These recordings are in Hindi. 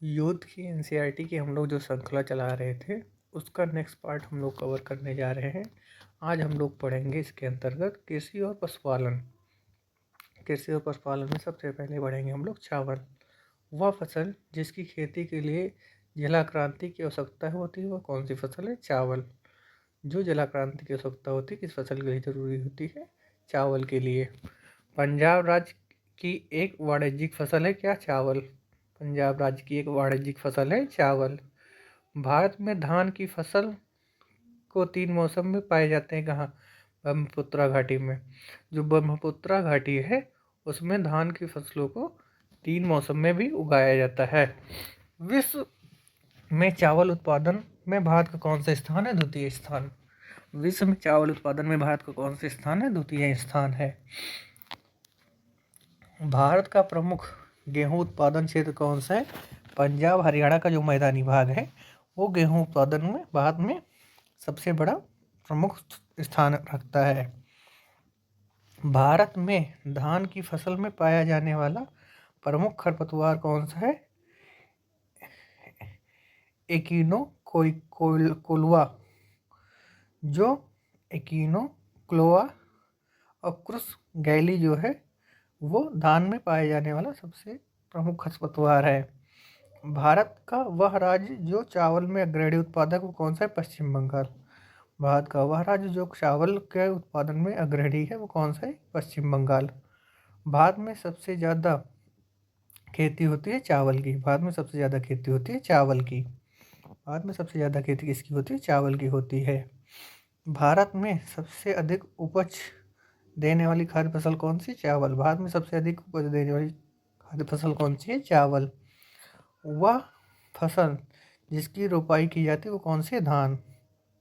यूथ की एनसीईआरटी की हम लोग जो श्रृंखला चला रहे थे उसका नेक्स्ट पार्ट हम लोग कवर करने जा रहे हैं। आज हम लोग पढ़ेंगे इसके अंतर्गत कृषि और पशुपालन। कृषि और पशुपालन में सबसे पहले पढ़ेंगे हम लोग चावल। वह फसल जिसकी खेती के लिए जलाक्रांति की आवश्यकता होती है वह कौन सी फसल है? चावल। जो जलाक्रांति की आवश्यकता होती है किस फसल के लिए जरूरी होती है? चावल के लिए। पंजाब राज्य की एक वाणिज्यिक फसल है क्या? चावल। पंजाब राज्य की एक वाणिज्यिक फसल है चावल। भारत में धान की फसल को 3 मौसम में पाए जाते हैं कहाँ? ब्रह्मपुत्रा घाटी में। जो ब्रह्मपुत्रा घाटी है उसमें धान की फसलों को 3 मौसम में भी उगाया जाता है। विश्व में चावल उत्पादन में भारत का कौन सा स्थान है? द्वितीय स्थान। विश्व में चावल उत्पादन में भारत का कौन सा स्थान है? द्वितीय स्थान है। भारत का प्रमुख गेहूं उत्पादन क्षेत्र कौन सा है? पंजाब हरियाणा का जो मैदानी भाग है वो गेहूं उत्पादन में भारत में सबसे बड़ा प्रमुख स्थान रखता है। भारत में धान की फसल में पाया जाने वाला प्रमुख खरपतवार कौन सा है? कोलवा। जो एक्विनोक्लोआ अक्रुस गैली जो है वो धान में पाए जाने वाला सबसे प्रमुख खरपतवार है। भारत का वह राज्य जो चावल में अग्रणी उत्पादक वो कौन सा है? पश्चिम बंगाल। भारत का वह राज्य जो चावल के उत्पादन में अग्रणी है वो कौन सा है? पश्चिम बंगाल। भारत में सबसे ज़्यादा खेती होती है चावल की। भारत में सबसे ज़्यादा खेती होती है चावल की। भारत में सबसे ज़्यादा खेती किसकी होती है? चावल की होती है। भारत में सबसे अधिक उपज देने वाली खाद्य फसल कौन सी? चावल। भारत में सबसे अधिक उपज देने वाली खाद्य फसल कौन सी है? चावल। वह फसल जिसकी रोपाई की जाती है वो कौन सी है? धान।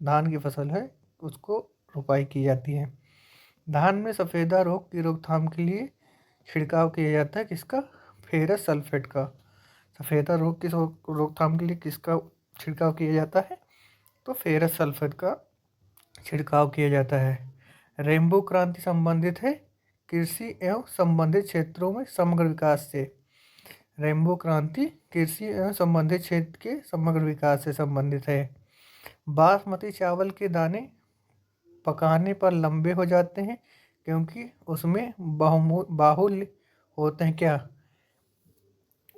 धान की फसल है उसको रोपाई की जाती है। धान में सफ़ेदा रोग की रोकथाम के लिए छिड़काव किया जाता है किसका? फेरस सल्फेट का। सफ़ेदा रोग की रोकथाम के लिए किसका छिड़काव किया जाता है? तो फेरस सल्फेट का छिड़काव किया जाता है। रेनबो क्रांति संबंधित है कृषि एवं संबंधित क्षेत्रों में समग्र विकास से। रेनबो क्रांति कृषि एवं संबंधित क्षेत्र के समग्र विकास से संबंधित है। बासमती चावल के दाने पकाने पर लंबे हो जाते हैं क्योंकि उसमें बाहुल्य होते हैं क्या?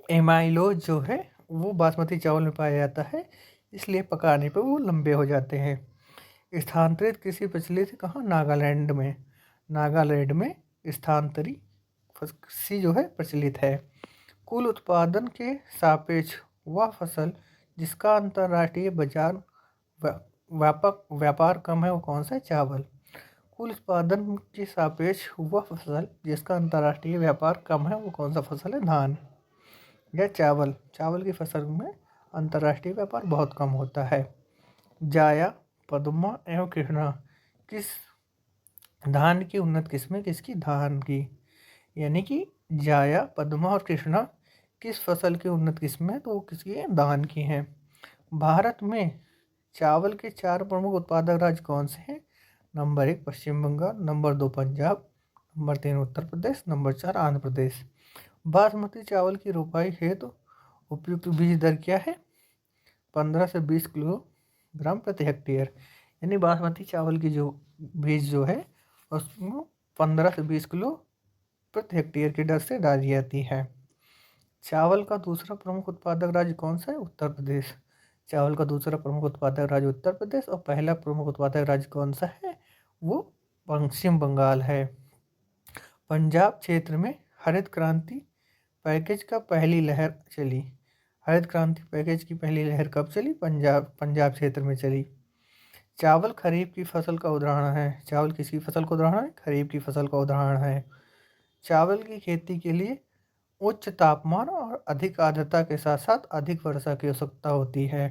एमाइलोज जो है वो बासमती चावल में पाया जाता है इसलिए पकाने पर वो लंबे हो जाते हैं। स्थानांतरित कृषि प्रचलित है कहाँ? नागालैंड में। नागालैंड में स्थानांतरित कृषि जो है प्रचलित है। कुल उत्पादन के सापेक्ष वह फसल जिसका अंतर्राष्ट्रीय बाजार व्यापार कम है वो कौन सा है? चावल। कुल उत्पादन के सापेक्ष वह फसल जिसका अंतर्राष्ट्रीय व्यापार कम है वो कौन सा फसल है? धान या चावल। चावल की फसल में अंतर्राष्ट्रीय व्यापार बहुत कम होता है। जाया, पद्मा एवं कृष्णा किस धान की उन्नत किस्में किसकी? धान की। यानी कि जाया, पद्मा और कृष्णा किस फसल की उन्नत किस्में हैं? तो वो किसकी है? धान की हैं। भारत में चावल के 4 प्रमुख उत्पादक राज्य कौन से हैं? नंबर 1 पश्चिम Bengal, number 2 Punjab, number 3 Uttar Pradesh, number 4 Andhra Pradesh. Basmati चावल की रोपाई हेतु उपयुक्त बीज दर क्या है? 15 से 20 किलोग्राम प्रति हेक्टेयर। यानी बासमती चावल की जो बीज जो है उसमें 15 से 20 किलो प्रति हेक्टेयर की दर से डाली जाती है। चावल का दूसरा प्रमुख उत्पादक राज्य कौन सा है? उत्तर प्रदेश। चावल का दूसरा प्रमुख उत्पादक राज्य उत्तर प्रदेश और पहला प्रमुख उत्पादक राज्य कौन सा है? वो पश्चिम बंगाल है। पंजाब क्षेत्र में हरित क्रांति पैकेज का पहली लहर चली। हरित क्रांति पैकेज की पहली लहर कब चली? पंजाब क्षेत्र में चली। चावल खरीफ की फसल का उदाहरण है। चावल किसकी फसल का उदाहरण है? खरीफ की फसल का उदाहरण है। चावल की खेती के लिए उच्च तापमान और अधिक आर्द्रता के साथ साथ अधिक वर्षा की आवश्यकता होती है।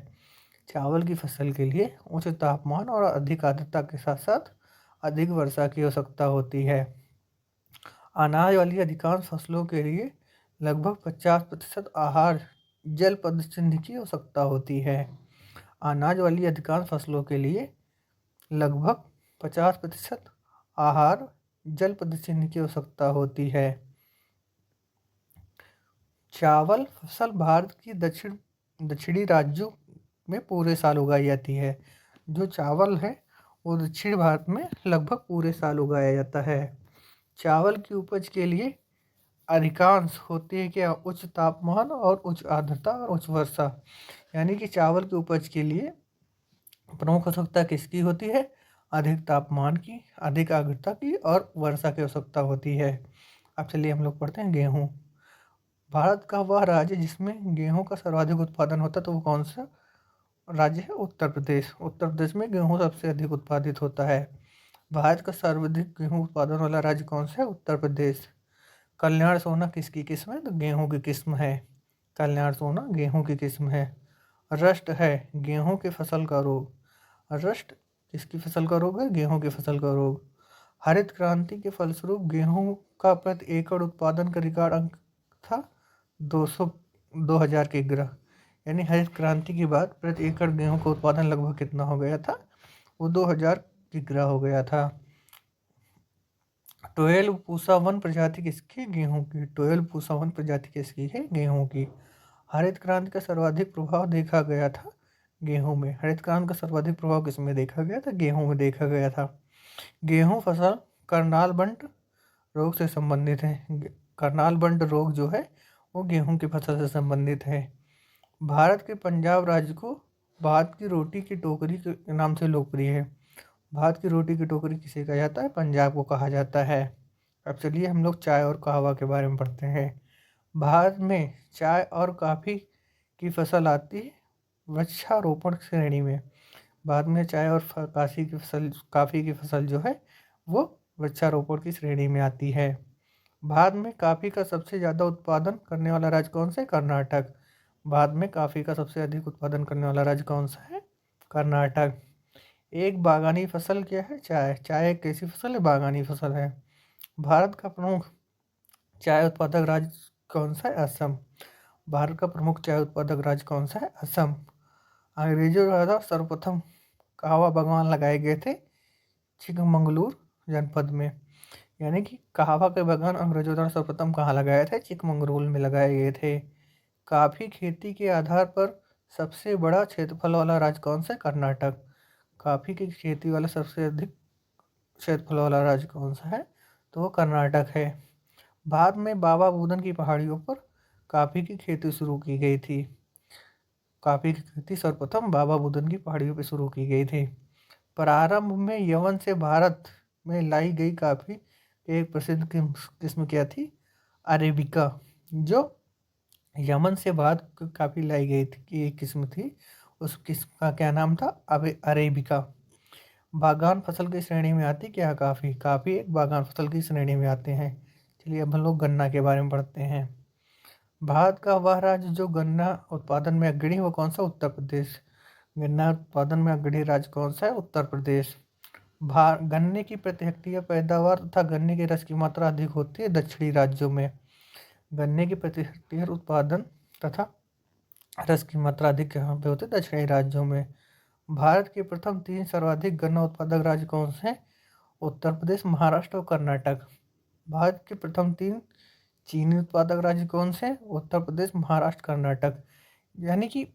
चावल की फसल के लिए उच्च तापमान और अधिक आर्द्रता के साथ साथ अधिक वर्षा की आवश्यकता होती है। अनाज वाली अधिकांश फसलों के लिए लगभग 50% आहार जल पदचिह्न की आवश्यकता होती है। अनाज वाली अधिकांश फसलों के लिए लगभग 50% आहार जल पदचिह्न की आवश्यकता होती है। चावल फसल भारत की दक्षिणी राज्यों में पूरे साल उगाई जाती है। जो चावल है वो दक्षिण भारत में लगभग पूरे साल उगाया जाता है। चावल की उपज के लिए अधिकांश होती है क्या, उच्च तापमान और उच्च आर्द्रता और उच्च वर्षा। यानी कि चावल की उपज के लिए प्रमुख आवश्यकता किसकी होती है, अधिक तापमान की, अधिक आर्द्रता की और वर्षा की आवश्यकता होती है। अब चलिए हम लोग पढ़ते हैं गेहूँ। भारत का वह राज्य जिसमें गेहूं का सर्वाधिक उत्पादन होता है तो वो कौन सा राज्य है, उत्तर प्रदेश। उत्तर प्रदेश में गेहूं सबसे अधिक उत्पादित होता है। भारत का सर्वाधिक गेहूं उत्पादन वाला राज्य कौन सा है, उत्तर प्रदेश। कल्याण सोना किसकी किस्म है, तो गेहूं की किस्म है। कल्याण सोना गेहूं की किस्म है। रस्ट है गेहूं की फसल का रोग। रस्ट किसकी फसल का रोग है, गेहूं की फसल का रोग। हरित क्रांति के फलस्वरूप गेहूं का प्रति एकड़ उत्पादन का रिकॉर्ड अंक था 2000 किग्रा। यानी हरित क्रांति के बाद प्रति एकड़ गेहूं का उत्पादन लगभग कितना हो गया था, वो 2000 किग्रा हो गया था। 12 पूसा वन प्रजाति किसकी, गेहूं की। 12 पूसा वन प्रजाति किसकी है, गेहूं की। हरित क्रांति का सर्वाधिक प्रभाव देखा गया था गेहूं में। हरित क्रांति का सर्वाधिक प्रभाव किसमें देखा गया था, गेहूं में देखा गया था। गेहूं फसल करनाल बंट रोग से संबंधित है। करनाल बंट रोग जो है वो गेहूं की फसल से संबंधित है। भारत के पंजाब राज्य को भारत की रोटी की टोकरी के नाम से लोकप्रिय है। भारत की रोटी की टोकरी किसे कहा जाता है, पंजाब को कहा जाता है। अब चलिए हम लोग चाय और कहवा के बारे में पढ़ते हैं। भारत में चाय और कॉफ़ी की फसल आती है वृक्षारोपण श्रेणी में। भारत में चाय और कॉफ़ी की फसल जो है वो वृक्षारोपण की श्रेणी में आती है। भारत में कॉफ़ी का सबसे ज़्यादा उत्पादन करने वाला राज्य कौन सा है, कर्नाटक। भारत में कॉफ़ी का सबसे अधिक उत्पादन करने वाला राज्य कौन सा है, कर्नाटक। एक बागानी फसल क्या है, चाय। चाय एक कैसी फसल है, बागानी फसल है। भारत का प्रमुख चाय उत्पादक राज्य कौन सा है, असम। भारत का प्रमुख चाय उत्पादक राज्य कौन सा है, असम। अंग्रेजों द्वारा सर्वप्रथम कहवा बागान लगाए गए थे चिकमंगलूर जनपद में। यानी कि कहवा के बागान अंग्रेजों द्वारा सर्वप्रथम कहाँ लगाए थे, चिकमंगलूर में लगाए गए थे। कॉफ़ी खेती के आधार पर सबसे बड़ा क्षेत्रफल वाला राज्य कौन सा है, कर्नाटक। कॉफ़ी की खेती वाला सबसे अधिक क्षेत्रफल वाला राज्य कौन सा है, तो वो कर्नाटक है। भारत में बाबा बुदन की पहाड़ियों पर कॉफ़ी की खेती शुरू की गई थी। कॉफ़ी की खेती सर्वप्रथम बाबा बुदन की पहाड़ियों पर शुरू की गई थी। प्रारंभ में यमन से भारत में लाई गई कॉफ़ी एक प्रसिद्ध किस्म क्या थी, अरेबिका। जो यमन से भारत कॉफ़ी लाई गई थी की एक किस्म थी, उस किस्म का क्या नाम था, अरेबिका। बागान फसल की श्रेणी में आती क्या, कॉफ़ी। कॉफ़ी एक बागान फसल की श्रेणी में आते हैं। चलिए अब हम लोग गन्ना के बारे में पढ़ते हैं। भारत का वह राज्य जो गन्ना उत्पादन में अग्रणी है वो कौन सा, उत्तर प्रदेश। गन्ना उत्पादन में अग्रणी राज्य कौन सा है, उत्तर प्रदेश। गन्ने की प्रति हेक्टेयर पैदावार तथा गन्ने के रस की मात्रा अधिक होती है दक्षिणी राज्यों में। गन्ने की प्रति हेक्टेयर उत्पादन तथा रस की मात्रा अधिक कहाँ पे होती है, दक्षिणी राज्यों में। भारत के प्रथम 3 सर्वाधिक गन्ना उत्पादक राज्य कौन से हैं, उत्तर प्रदेश, महाराष्ट्र और कर्नाटक। भारत के प्रथम 3 चीनी उत्पादक राज्य कौन से हैं, उत्तर प्रदेश, महाराष्ट्र, कर्नाटक। यानी कि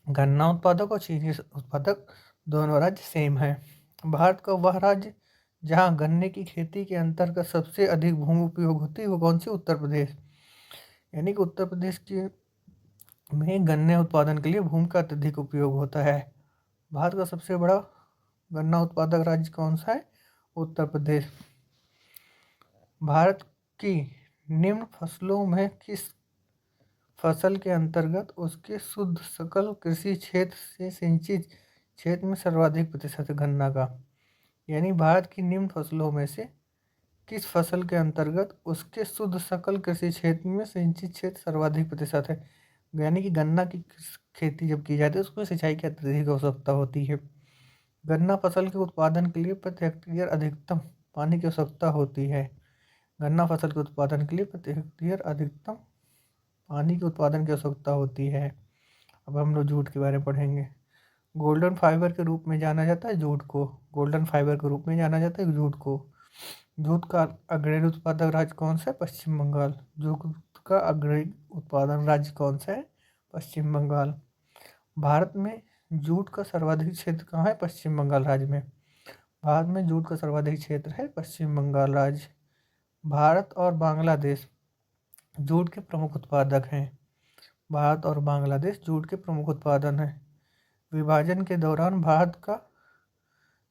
गन्ना उत्पादक और चीनी उत्पादक दोनों राज्य सेम हैं। भारत का वह राज्य जहां गन्ने की खेती के अंतर्गत सबसे अधिक भूमि उपयोग होती है वो कौन सी, उत्तर प्रदेश। यानी कि उत्तर प्रदेश के में गन्ने उत्पादन के लिए भूमि का अत्यधिक उपयोग होता है। भारत का सबसे बड़ा गन्ना उत्पादक राज्य कौन सा है, उत्तर प्रदेश। भारत की निम्न फसलों में किस फसल के अंतर्गत उसके शुद्ध सकल कृषि क्षेत्र से सिंचित क्षेत्र में सर्वाधिक प्रतिशत गन्ना का। यानी भारत की निम्न फसलों में से किस फसल के अंतर्गत उसके शुद्ध सकल कृषि क्षेत्र में सिंचित क्षेत्र सर्वाधिक प्रतिशत है। यानी कि गन्ना की खेती जब की जाती है उसमें सिंचाई की अत्यधिक आवश्यकता होती है। गन्ना फसल के उत्पादन के लिए प्रति हेक्टेयर अधिकतम पानी की आवश्यकता होती है। गन्ना फसल के उत्पादन के लिए प्रति हेक्टेयर अधिकतम पानी के उत्पादन की आवश्यकता होती है। अब हम लोग जूट के बारे में पढ़ेंगे। गोल्डन फाइबर के रूप में जाना जाता है जूट को। गोल्डन फाइबर के रूप में जाना जाता है जूट को। जूट का अग्रणी उत्पादक राज्य कौन सा है, पश्चिम बंगाल। जूट का अग्रणी उत्पादन राज्य कौन सा है? पश्चिम बंगाल। भारत में जूट का सर्वाधिक क्षेत्र कहाँ है? पश्चिम बंगाल राज्य में। भारत में जूट का सर्वाधिक क्षेत्र है पश्चिम बंगाल राज्य। भारत और बांग्लादेश जूट के प्रमुख उत्पादक हैं। भारत और बांग्लादेश जूट के प्रमुख उत्पादन हैं। विभाजन के दौरान भारत का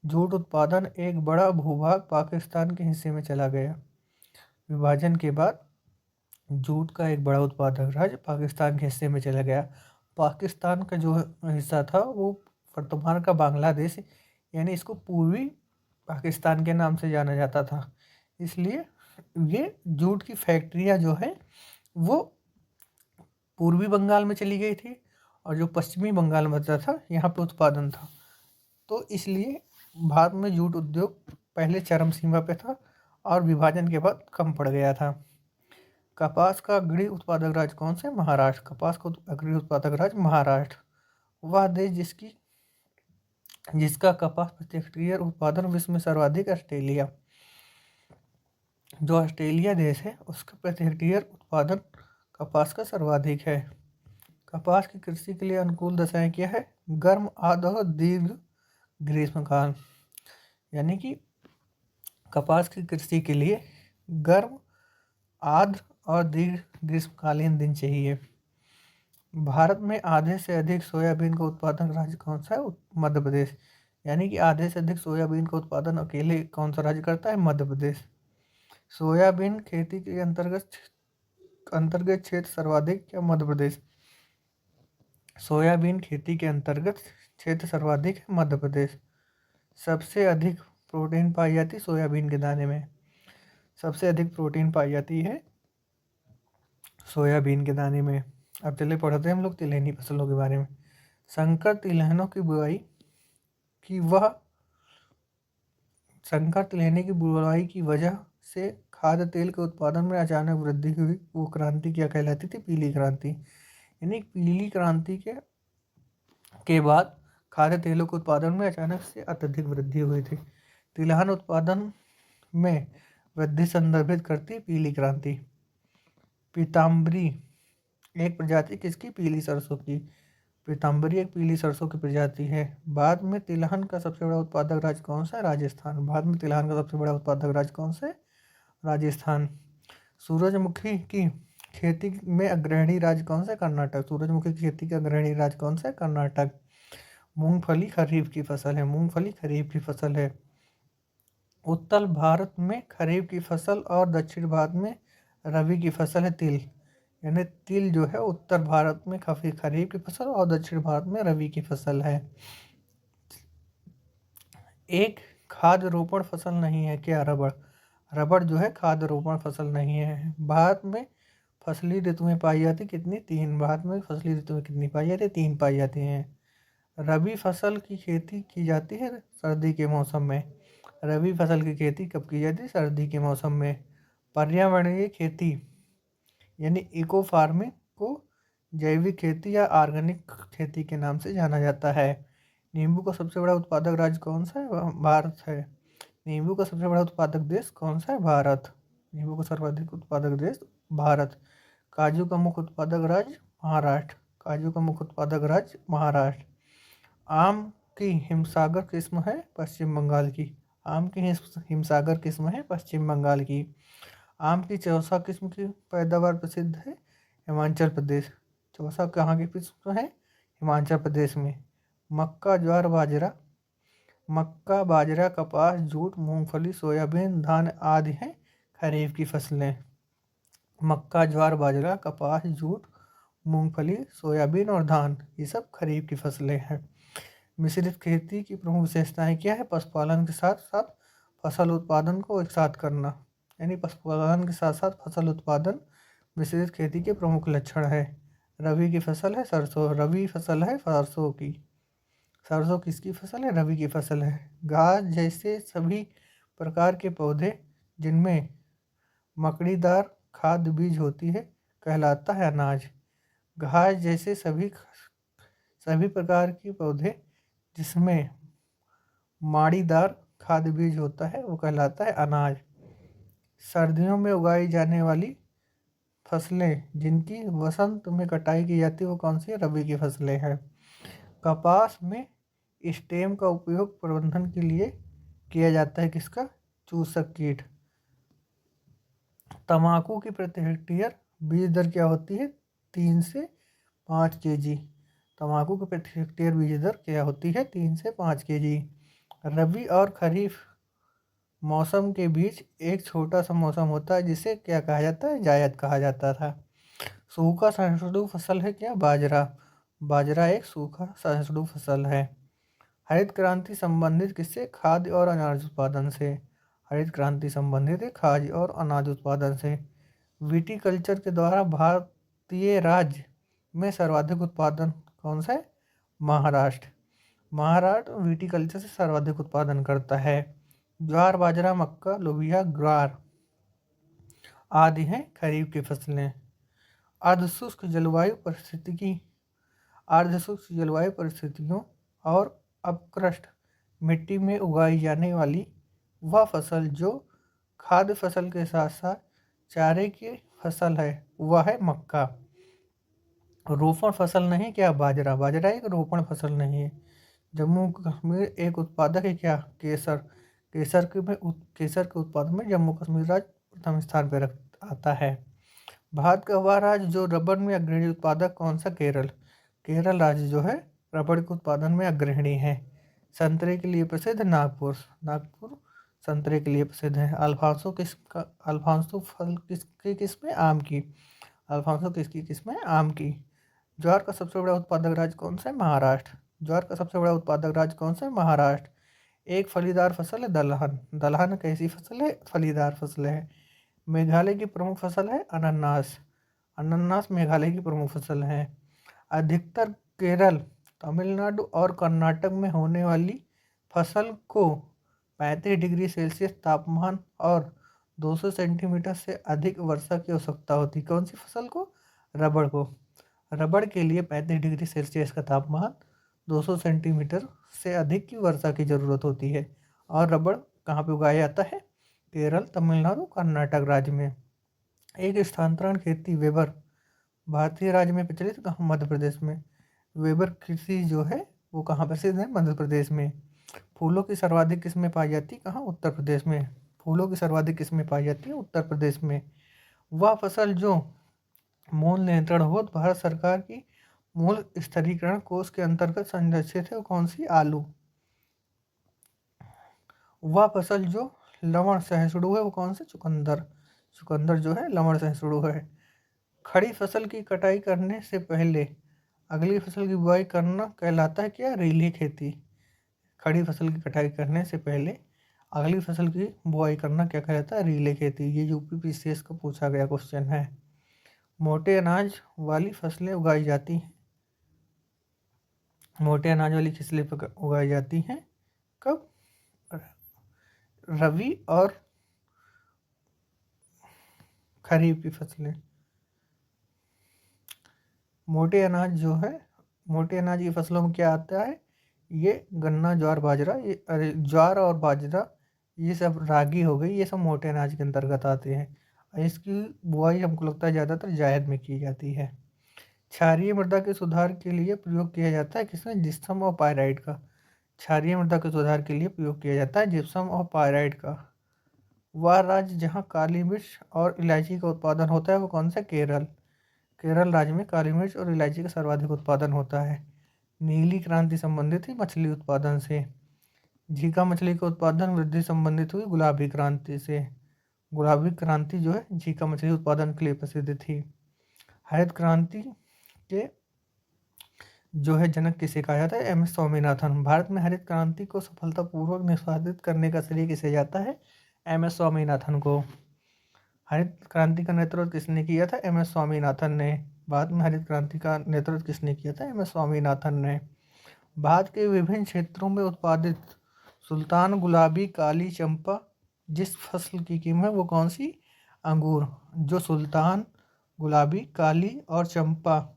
जूट उत्पादन एक बड़ा भूभाग पाकिस्तान के हिस्से में चला गया। विभाजन के बाद जूट का एक बड़ा उत्पादक राज्य पाकिस्तान के हिस्से में चला गया। पाकिस्तान का जो हिस्सा था वो वर्तमान का बांग्लादेश, यानी इसको पूर्वी पाकिस्तान के नाम से जाना जाता था। इसलिए ये जूट की फैक्ट्रियाँ जो है वो पूर्वी बंगाल में चली गई थी और जो पश्चिमी बंगाल में बचा था यहाँ पे उत्पादन था। तो इसलिए भारत में जूट उद्योग पहले चरम सीमा पे था और विभाजन के बाद कम पड़ गया था। कपास का अग्रणी उत्पादक राज्य कौन सा है? महाराष्ट्र। कपास का अग्रणी उत्पादक राज्य महाराष्ट्र। वह देश जिसका कपास प्रति हेक्टेयर उत्पादन विश्व में सर्वाधिक ऑस्ट्रेलिया। जो ऑस्ट्रेलिया देश है उसका प्रति हेक्टेयर उत्पादन कपास का सर्वाधिक है। कपास की कृषि के लिए अनुकूल दशाएं क्या है? गर्म, आर्द्र और दीर्घ ग्रीष्मकाल। यानी कि कपास की कृषि के लिए गर्म, आर्द्र और दीर्घ ग्रीष्मकालीन दिन चाहिए। भारत में आधे से अधिक सोयाबीन का उत्पादन राज्य कौन सा है? मध्य प्रदेश। यानी कि आधे से अधिक सोयाबीन का उत्पादन अकेले कौन सा राज्य करता है? मध्य प्रदेश। सोयाबीन खेती के अंतर्गत क्षेत्र सर्वाधिक क्या? मध्य प्रदेश। सोयाबीन खेती के अंतर्गत क्षेत्र सर्वाधिक है मध्य प्रदेश। सबसे अधिक प्रोटीन पाई जाती है सोयाबीन के दाने में। सबसे अधिक प्रोटीन पाई जाती है सोयाबीन के दाने में। अब चलिए पढ़ते हैं हम लोग तिलहनी फसलों के बारे में। संकर तिलहनों की बुआई की वजह से खाद्य तेल के उत्पादन में अचानक वृद्धि हुई। वो क्रांति क्या कहलाती थी? पीली क्रांति। यानी पीली क्रांति के बाद खाद्य तेलों के उत्पादन में अचानक से अत्यधिक वृद्धि हुई थी। तिलहन उत्पादन में वृद्धि संदर्भित करती पीली क्रांति। पीताम्बरी एक प्रजाति किसकी? पीली सरसों की। पीताम्बरी एक पीली सरसों की प्रजाति है। भारत में तिलहन का सबसे बड़ा उत्पादक राज्य कौन सा है? राजस्थान। भारत में तिलहन का सबसे बड़ा उत्पादक राज्य कौन सा है? राजस्थान। सूरजमुखी की खेती में अग्रणी राज्य कौन सा है? कर्नाटक। सूरजमुखी की खेती का अग्रणी राज्य कौन सा है? कर्नाटक। मूंगफली खरीफ की फसल है। मूंगफली खरीफ की फसल है। उत्तर भारत में खरीफ की फसल और दक्षिण भारत में रबी की फसल है तिल। यानी तिल जो है उत्तर भारत में खरीफ की फसल और दक्षिण भारत में रबी की फसल है। एक खाद्य रोपण फसल नहीं है क्या? रबड़। रबड़ जो है खाद्य रोपण फसल नहीं है। भारत में फसली ऋतुएं पाई जाती कितनी? 3। भारत में फसली ऋतुएं कितनी पाई जाती? 3 पाई जाती हैं। रबी फसल की खेती की जाती है सर्दी के मौसम में। रबी फसल की खेती कब की जाती है? सर्दी के मौसम में। पर्यावरणीय खेती यानी इको फार्मिंग को जैविक खेती या ऑर्गेनिक खेती के नाम से जाना जाता है। नींबू का सबसे बड़ा उत्पादक राज्य कौन सा है? भारत है। नींबू का सबसे बड़ा उत्पादक देश कौन सा है? भारत। नींबू का सर्वाधिक उत्पादक देश भारत। काजू का मुख्य उत्पादक राज्य महाराष्ट्र। काजू का मुख्य उत्पादक राज्य महाराष्ट्र। आम की हिमसागर किस्म है पश्चिम बंगाल की। आम की हिमसागर किस्म है पश्चिम बंगाल की। आम की चौसा किस्म की पैदावार प्रसिद्ध है हिमाचल प्रदेश। चौसा कहाँ की किस्म है? हिमाचल प्रदेश में। मक्का, ज्वार, बाजरा, कपास, जूट, मूंगफली, सोयाबीन, धान आदि हैं खरीफ की फसलें। मक्का, ज्वार, बाजरा, कपास, जूट, मूंगफली, सोयाबीन और धान ये सब खरीफ की फसलें हैं। मिश्रित खेती की प्रमुख विशेषताएं क्या है? पशुपालन के साथ साथ फसल उत्पादन को एक साथ करना। यानी पशुपालन के साथ साथ फसल उत्पादन मिश्रित खेती के प्रमुख लक्षण है। रबी की फसल है सरसों। रबी फसल है सरसों की। सरसों किसकी फसल है? रबी की फसल है। घास जैसे सभी प्रकार के पौधे जिनमें मकड़ीदार खाद्य बीज होती है कहलाता है अनाज। घास जैसे सभी प्रकार के पौधे जिसमें माड़ीदार खाद्य बीज होता है वो कहलाता है अनाज। सर्दियों में उगाई जाने वाली फसलें जिनकी वसंत में कटाई की जाती है वो कौन सी है? रबी की फसलें हैं। कपास में स्टेम का उपयोग प्रबंधन के लिए किया जाता है किसका? चूसक कीट। तम्बाकू की प्रति हेक्टेयर बीज दर क्या होती है? 3 से 5 kg। तम्बाकू की प्रति हेक्टेयर बीज दर क्या होती है? 3 से 5 kg। रबी और खरीफ मौसम के बीच एक छोटा सा मौसम होता है जिसे क्या कहा जाता है? जायद कहा जाता था। सूखा सहिष्णु फसल है क्या? बाजरा। बाजरा एक सूखा सहिष्णु फसल है। हरित क्रांति संबंधित किससे? खाद्य और अनाज उत्पादन से। हरित क्रांति संबंधित है खाद्य और अनाज उत्पादन से। विटीकल्चर के द्वारा भारतीय राज्य में सर्वाधिक उत्पादन कौन सा है? महाराष्ट्र। महाराष्ट्र विटीकल्चर से सर्वाधिक उत्पादन करता है। ज्वार, बाजरा, मक्का, लोबिया, ग्वार आदि हैं खरीफ की फसलें। अर्धशुष्क जलवायु परिस्थितिकी अर्धशुष्क जलवायु परिस्थितियों और अपकृष्ट मिट्टी में उगाई जाने वाली वह फसल जो खाद्य फसल के साथ साथ चारे की फसल है वह है मक्का। रोपण फसल नहीं क्या? बाजरा। बाजरा एक रोपण फसल नहीं है। जम्मू कश्मीर एक उत्पादक है क्या? केसर। केसर के उत्पादन में जम्मू कश्मीर राज्य प्रथम स्थान पर आता है। भारत का वह राज्य जो रबर में अग्रणी उत्पादक कौन सा? केरल। केरल राज्य जो है रबर के उत्पादन में अग्रणी है। संतरे के लिए प्रसिद्ध नागपुर। नागपुर संतरे के लिए प्रसिद्ध है। अल्फांसो फल किसकी किस्म है? आम की। अल्फांसो किसकी किस्म है? आम की। ज्वार का सबसे बड़ा उत्पादक राज्य कौन सा है? महाराष्ट्र। ज्वार का सबसे बड़ा उत्पादक राज्य कौन सा है? महाराष्ट्र। एक फलीदार फसल है दलहन। दलहन कैसी फसल है? फलीदार फसल है। मेघालय की प्रमुख फसल है अनानास। अनानास मेघालय की प्रमुख फसल है। अधिकतर केरल, तमिलनाडु और कर्नाटक में होने वाली फसल को 35 डिग्री सेल्सियस तापमान और 200 सेंटीमीटर से अधिक वर्षा की आवश्यकता होती। कौन सी फसल को? रबड़ को। रबड़ के लिए 35 डिग्री सेल्सियस का तापमान, 200 सेंटीमीटर से अधिक की वर्षा की ज़रूरत होती है। और रबड़ कहाँ पे उगाया जाता है? केरल, तमिलनाडु, कर्नाटक राज्य में। एक स्थानांतरण खेती वेबर भारतीय राज्य में प्रचलित कहाँ? मध्य प्रदेश में। वेबर कृषि जो है वो कहाँ प्रसिद्ध है? मध्य प्रदेश में। फूलों की सर्वाधिक किस्में पाई जाती कहाँ? उत्तर प्रदेश में। फूलों की सर्वाधिक किस्में पाई जाती है उत्तर प्रदेश में। वह फसल जो मूल नियंत्रण हो भारत सरकार की मूल स्तरीकरण कोष के अंतर्गत संरक्षित है वो कौन सी? आलू। वह फसल जो लवण सहिष्णु है वो कौन सा? चुकंदर। चुकंदर जो है लवण सहिष्णु है। खड़ी फसल की कटाई करने से पहले अगली फसल की बुआई करना कहलाता है क्या? रीले खेती। खड़ी फसल की कटाई करने से पहले अगली फसल की बुआई करना क्या कहलाता है? रीले खेती। ये यूपी पीसीएस का पूछा गया क्वेश्चन है। मोटे अनाज वाली फसलें उगाई जाती हैं। मोटे अनाज वाली फसलें उगाई जाती हैं कब? रबी और खरीफ की फसलें। मोटे अनाज जो है मोटे अनाज की फसलों में क्या आता है? ये गन्ना, ज्वार, बाजरा, ज्वार और बाजरा, ये सब रागी हो गई, ये सब मोटे अनाज के अंतर्गत आते हैं। इसकी बुआई हमको लगता है ज़्यादातर जायद में की जाती है। क्षारीय मृदा के सुधार के लिए प्रयोग किया जाता है किसमें? जिप्सम और पायराइट का। क्षारीय मृदा के सुधार के लिए प्रयोग किया जाता है जिप्सम और पायराइट का। वह राज्य जहाँ काली मिर्च और इलायची का उत्पादन होता है वो कौन सा? केरल। केरल राज्य में काली मिर्च और इलायची का सर्वाधिक उत्पादन होता है। नीली क्रांति संबंधित थी मछली उत्पादन से। झींगा मछली का उत्पादन वृद्धि संबंधित हुई गुलाबी क्रांति से। गुलाबी क्रांति जो है झींगा मछली उत्पादन के लिए प्रसिद्ध थी। हरित क्रांति के जो है जनक किसे कहा जाता है? M S Swaminathan. भारत में हरित क्रांति को सफलतापूर्वक निष्पादित करने का श्रेय किसे जाता है? एम एस स्वामीनाथन को। हरित क्रांति का नेतृत्व किसने किया था? एम एस स्वामीनाथन ने। भारत में हरित क्रांति का नेतृत्व किसने किया था? एम एस स्वामीनाथन ने। भारत के विभिन्न क्षेत्रों में उत्पादित सुल्तान, गुलाबी, काली, चंपा जिस फसल की किस्म है वो कौन सी? अंगूर। जो सुल्तान, गुलाबी, काली और चंपा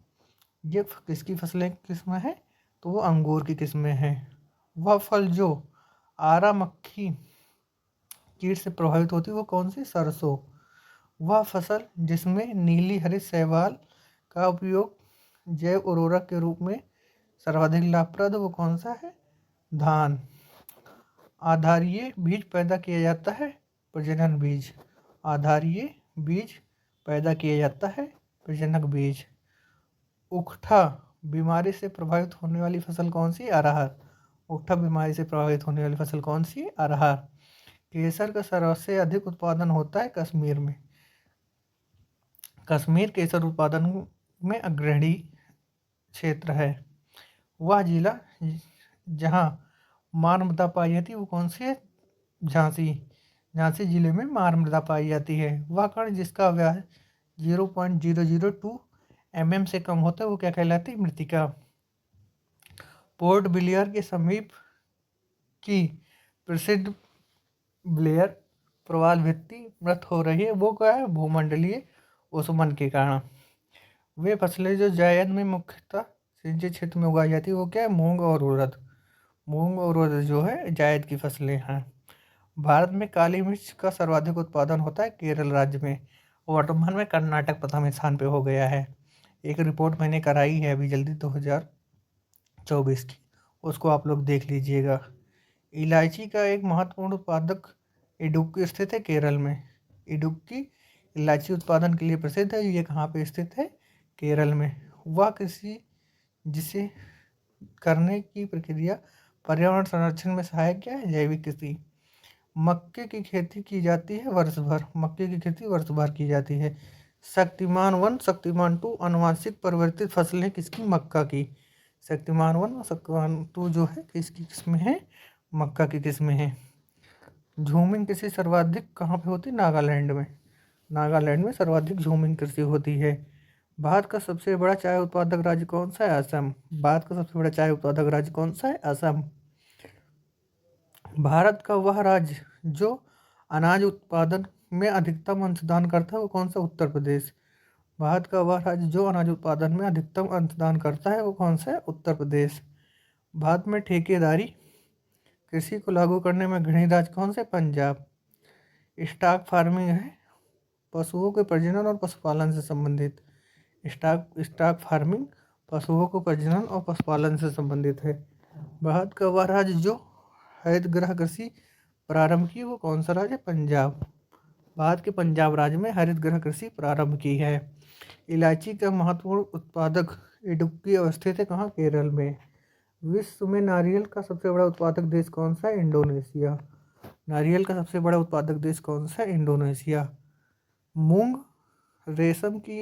ये किसकी फसलें किस्म है? तो वो अंगूर की किस्में हैं। वह फल जो आरा मक्खी कीट से प्रभावित होती है वो कौन सी? सरसों। वह फसल जिसमें नीली हरित शैवाल का उपयोग जैव उर्वरक के रूप में सर्वाधिक लाभप्रद वो कौन सा है? धान। आधारीय बीज पैदा किया जाता है, प्रजनन बीज। आधारीय बीज पैदा किया जाता है, प्रजनक बीज। उकठा बीमारी से प्रभावित होने वाली फसल कौन सी? अरहर। उकठा बीमारी से प्रभावित होने वाली फसल कौन सी? अरहर। केसर का सबसे अधिक उत्पादन होता है कश्मीर में। कश्मीर केसर उत्पादन में अग्रणी क्षेत्र है। वह जिला जहाँ मार मृदा पाई जाती है वो कौन सी है? झांसी। झांसी जिले में मार मृदा पाई जाती है। वह कण जिसका व्यास 0.002 mm से कम होता है वो क्या कहलाती है? मृतिका। पोर्ट ब्लेयर के समीप की प्रसिद्ध ब्लेयर प्रवाल भित्ति मृत हो रही है वो क्या है? भूमंडलीय ओसमन के कारण। वे फसलें जो जायद में मुख्यतः सिंचित क्षेत्र में उगाई जाती है वो क्या है? मूंग और उड़द। मूंग और उड़द जो है जायद की फसलें हैं। भारत में काली मिर्च का सर्वाधिक उत्पादन होता है केरल राज्य में। वर्तमान में कर्नाटक प्रथम स्थान पे हो गया है। एक रिपोर्ट मैंने कराई है अभी जल्दी 2024 की, उसको आप लोग देख लीजिएगा। इलायची का एक महत्वपूर्ण उत्पादक इडुक्की स्थित है केरल में। इडुक्की इलायची उत्पादन के लिए प्रसिद्ध है। ये कहाँ पे स्थित है? केरल में। वह कृषि जिसे करने की प्रक्रिया पर्यावरण संरक्षण में सहायक क्या है? जैविक कृषि। मक्के की खेती की जाती है वर्ष भर। मक्के की खेती वर्ष भर की जाती है। शक्तिमान 1 शक्तिमान 2 अनुवांशिक परिवर्तित फसलें किसकी? मक्का की। शक्तिमान 1 और शक्तिमान 2 जो है किसकी किस्में हैं? मक्का की किस्में हैं। झूमिंग कृषि सर्वाधिक कहाँ पे होती है? नागालैंड में। नागालैंड में सर्वाधिक झूमिंग कृषि होती है। भारत का सबसे बड़ा चाय उत्पादक राज्य कौन सा है? असम। भारत का सबसे बड़ा चाय उत्पादक राज्य कौन सा है? असम। भारत का वह राज्य जो अनाज उत्पादन में अधिकतम अंशदान करता है वो कौन सा? उत्तर प्रदेश। भारत का वह राज्य जो अनाज उत्पादन में अधिकतम अंशदान करता है वो कौन सा है? उत्तर प्रदेश। भारत में ठेकेदारी कृषि को लागू करने में अग्रणी राज्य कौन से? पंजाब। स्टॉक फार्मिंग है पशुओं के प्रजनन और पशुपालन से संबंधित। स्टॉक फार्मिंग पशुओं को प्रजनन और पशुपालन से संबंधित है। भारत का वह राज्य जो हरित गृह कृषि प्रारंभ की वो कौन सा राज्य है? पंजाब। भारत के पंजाब राज्य में हरित गृह कृषि प्रारंभ की है। इलायची का महत्वपूर्ण उत्पादक इडुक्की अवस्थित है कहाँ? केरल में। विश्व में नारियल का सबसे बड़ा उत्पादक देश कौन सा है? इंडोनेशिया। नारियल का सबसे बड़ा उत्पादक देश कौन सा है? इंडोनेशिया। मूंग रेशम की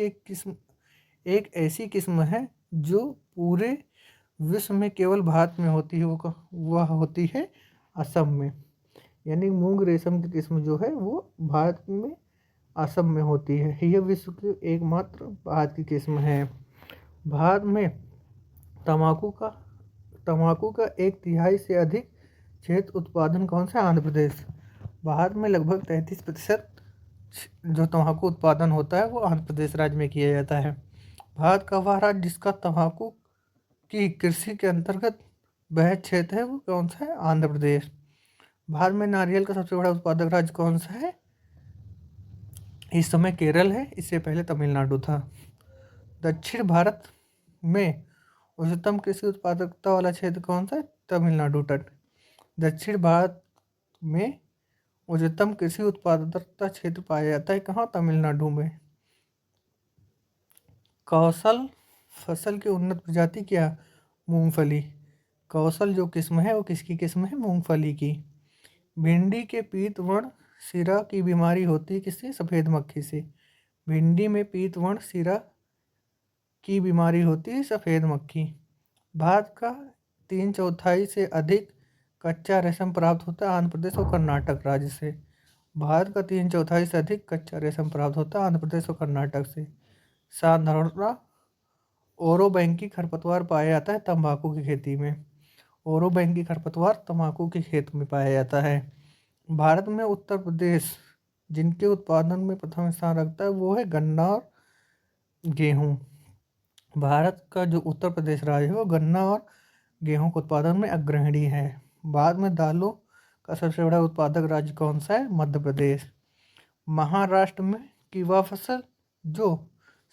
एक ऐसी किस्म है जो पूरे विश्व में केवल भारत में होती है वह होती है असम में। यानी मूंग रेशम की किस्म जो है वो भारत में असम में होती है। यह विश्व की एकमात्र भारत की किस्म है। भारत में तंबाकू का 1/3 से अधिक क्षेत्र उत्पादन कौन सा? आंध्र प्रदेश। भारत में लगभग 33% जो तंबाकू उत्पादन होता है वो आंध्र प्रदेश राज्य में किया जाता है। भारत का वह राज्य जिसका तंबाकू की कृषि के अंतर्गत वह क्षेत्र है वो कौन सा है? आंध्र प्रदेश। भारत में नारियल का सबसे बड़ा उत्पादक राज्य कौन सा है? इस समय केरल है, इससे पहले तमिलनाडु था। दक्षिण भारत में उच्चतम कृषि उत्पादकता वाला क्षेत्र कौन सा है? तमिलनाडु तट। दक्षिण भारत में उच्चतम कृषि उत्पादकता क्षेत्र पाया जाता है कहाँ? तमिलनाडु में। कौशल फसल की उन्नत प्रजाति क्या? मूंगफली। कौशल जो किस्म है वो किसकी किस्म है? मूंगफली की। भिंडी के पीत वर्ण सिरा की बीमारी होती है किससे? सफ़ेद मक्खी से। भिंडी में पीत वर्ण सिरा की बीमारी होती है सफ़ेद मक्खी। भारत का 3/4 से अधिक कच्चा रेशम प्राप्त होता है आंध्र प्रदेश और कर्नाटक राज्य से। भारत का 3/4 से अधिक कच्चा रेशम प्राप्त होता है आंध्र प्रदेश और कर्नाटक से। साधारणतः ओरोबैंकी खरपतवार पाया जाता है तंबाकू की खेती में। ओरोबैंकी खरपतवार तंबाकू की खेत में पाया जाता है। भारत में उत्तर प्रदेश जिनके उत्पादन में प्रथम स्थान रखता है वो है गन्ना और गेहूँ। भारत का जो उत्तर प्रदेश राज्य है वो गन्ना और गेहूँ के उत्पादन में अग्रणी है। बाद में दालों का सबसे बड़ा उत्पादक राज्य कौन सा है? मध्य प्रदेश। महाराष्ट्र में की वह फसल जो